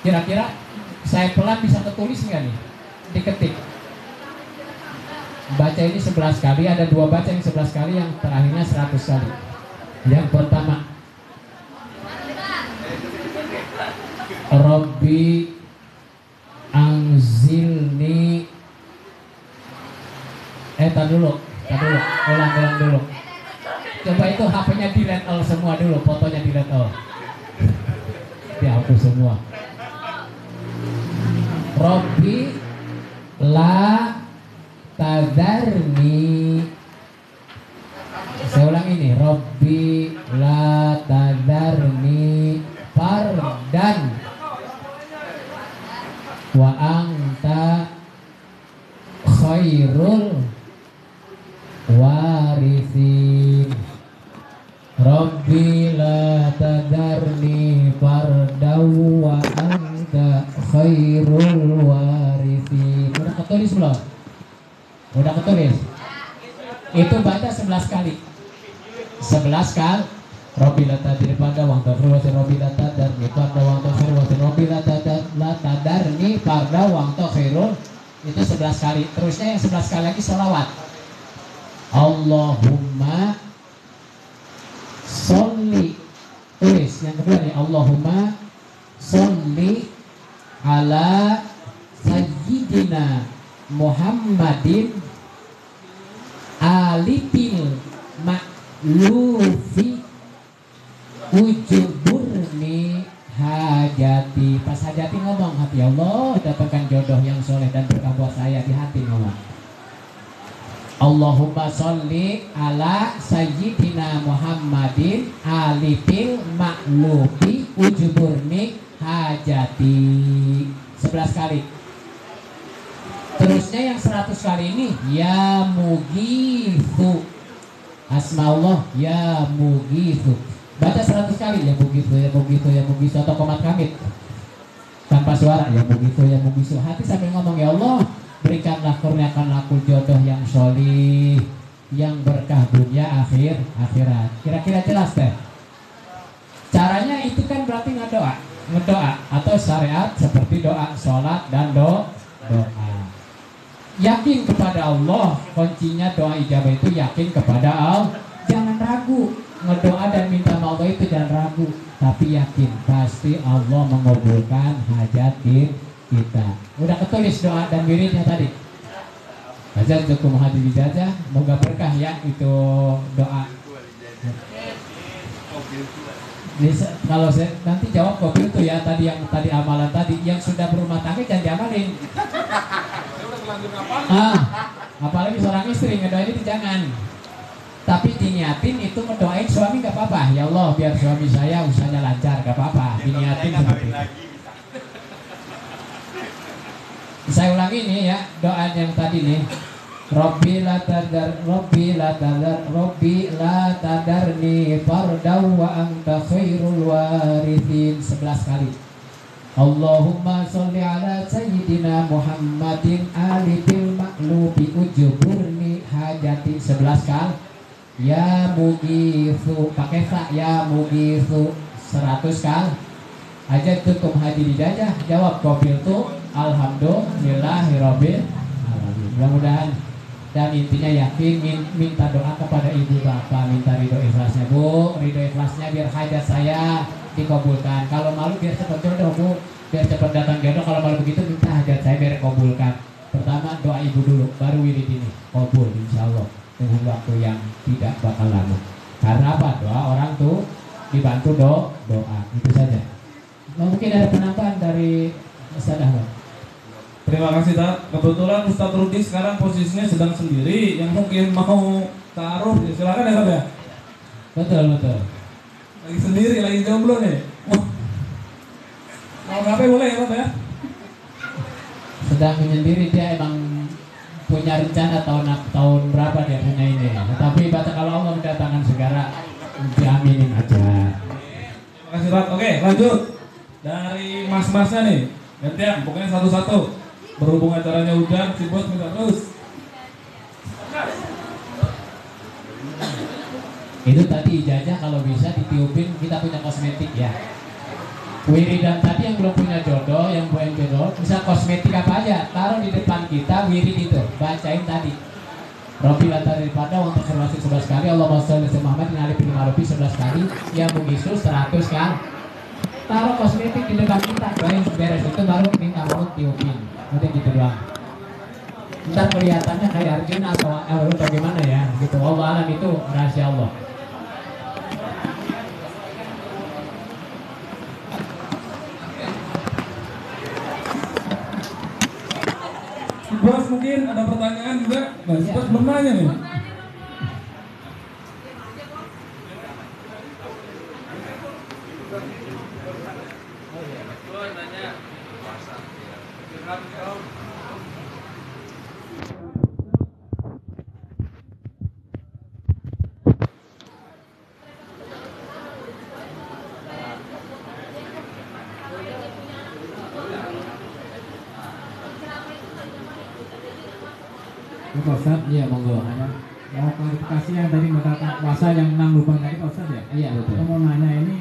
Kira-kira saya pelan bisa ketulis nggak nih? Diketik. Baca ini 11 kali, ada 2 baca yang 11 kali, yang terakhirnya 100 kali. Yang pertama, Rabbi anzilni. Tar dulu, ulang dulu. Coba itu HP-nya delete all semua dulu, fotonya delete all. Dihapus semua. Rabbi la tadarni. Saya ulang ini, Rabbi la tadarni fardan wa anta khairul warithin. Rabbi la tadarni fardan wa anta khairul warithin. Udah ketulis belum? Udah ketulis? Itu baca 11 kali. 11 kali. Rabbi la tadarni fardan wa anta khairul warithin. Rabbi la tadarni fardan wa anta khairul warithin. Rabbi la tadarni fardan wa anta khairul. Itu 11 kali. Terusnya yang 11 kali lagi sholawat. Allahumma sholli. Tulis yang kedua nih, Allahumma sholli ala sayyidina Muhammadin alipil ma'lufi ujuburni hajati. Pas hajati ngomong, hati Allah datangkan jodoh yang soleh dan berkah buat saya, di hati ngomong Allahumma sholli ala sayyidina Muhammadin alipil ma'lufi ujuburni hajati. 11 kali. Terusnya yang 100 kali ini, ya mugithu. Asma Allah, ya mugithu. Baca 100 kali, ya mugithu, ya mugithu, ya mugithu, atau komat kamit tanpa suara, ya mugithu, ya mugithu. Hati sambil ngomong, ya Allah, berikanlah, kurniakanlah aku jodoh yang sholih, yang berkah dunia akhirat. Kira-kira jelas deh. Caranya itu kan berarti ngedoa atau syariat seperti doa sholat dan doa. Yakin kepada Allah, kuncinya doa ijabah itu yakin kepada Allah. Jangan ragu, ngedoa dan minta sama Allah itu jangan ragu, tapi yakin pasti Allah mengabulkan hajat kita. Udah ketulis doa dan wiridnya tadi. Ajar cukup hadir dijajah, moga berkah ya itu doa. Kalau saya nanti jawab kopi itu ya tadi, yang tadi amalan tadi yang sudah berumah tangga jangan diamalin. Apalagi seorang istri ngedoain itu jangan. Tapi diniatin itu ngedoain suami nggak apa-apa. Ya Allah biar suami saya usahanya lancar, nggak apa-apa. Diniatin seperti itu. Saya ulangi nih ya doa yang tadi nih. Rabbi la tadarni fardaw wa anta khairul warithin. 11 kali. Allahumma sholli ala sayyidina Muhammadin alibil ma'lubi ujuburni hajati. 11 kali. Ya mugithu, pakai sa, ya mugithu. 100 kali. Aja tukum hadir dijajah, jawab kobil tuh alhamdulillahirabbil alamin. Mudah-mudahan, dan intinya yakin, minta doa kepada ibu bapak, minta ridho ikhlasnya Bu, ridho ikhlasnya biar hajat saya dikabulkan. Kalau malu biar cepat jodoh Bu, biar cepat datang jodoh. Kalau begitu minta hajat saya biar kabulkan. Pertama doa ibu dulu, baru wirid ini kabul insya Allah dengan waktu yang tidak bakal lama. Karena apa? Doa orang tuh dibantu doa itu saja. Mungkin ada penambahan dari Ustaz Ahmad. Terima kasih Tat. Kebetulan Ustadz Rudi sekarang posisinya sedang sendiri, yang mungkin mau taruh ya silakan ya Tat ya. Betul. Lagi sendiri, lagi jomblo nih. Mau ngapain boleh ya Tat ya. Sedang menyendiri, dia emang punya rencana tahun berapa dia punya ini. Tapi baca kalau Allah mendatangkan segera, diaminin aja. Terima kasih Tat. Oke lanjut dari mas-masnya nih. Gantian, pokoknya satu-satu. Berhubung acaranya hujan, si bos minta terus. Itu tadi ijazah kalau bisa ditiupin, kita punya kosmetik ya. Wiridan tadi yang belum punya jodoh, yang belum jodoh, bisa kosmetik apa aja, taruh di depan kita, wirid itu, bacain tadi. Robi latar daripada untuk termasuk 11 kali, Allahumma sholli ala Muhammad ngalih bin marufi 11 kali, yang mengisu 100 kan. Taruh kosmetik di depan kita, doain beres itu baru minta mau tiupin. Udah gitu doang. Ntar kelihatannya kayak Arjuna atau bagaimana ya, gitu. Allah alam, itu rahasia Allah. Bos mungkin ada pertanyaan juga. Nah, bos belum nanya nih. Pak Ustadz, Iya monggo. mau klarifikasi yang tadi mengatakan puasa yang 6 lubang tadi Pak Ustadz ya? Iya betul. Saya mau nanya ini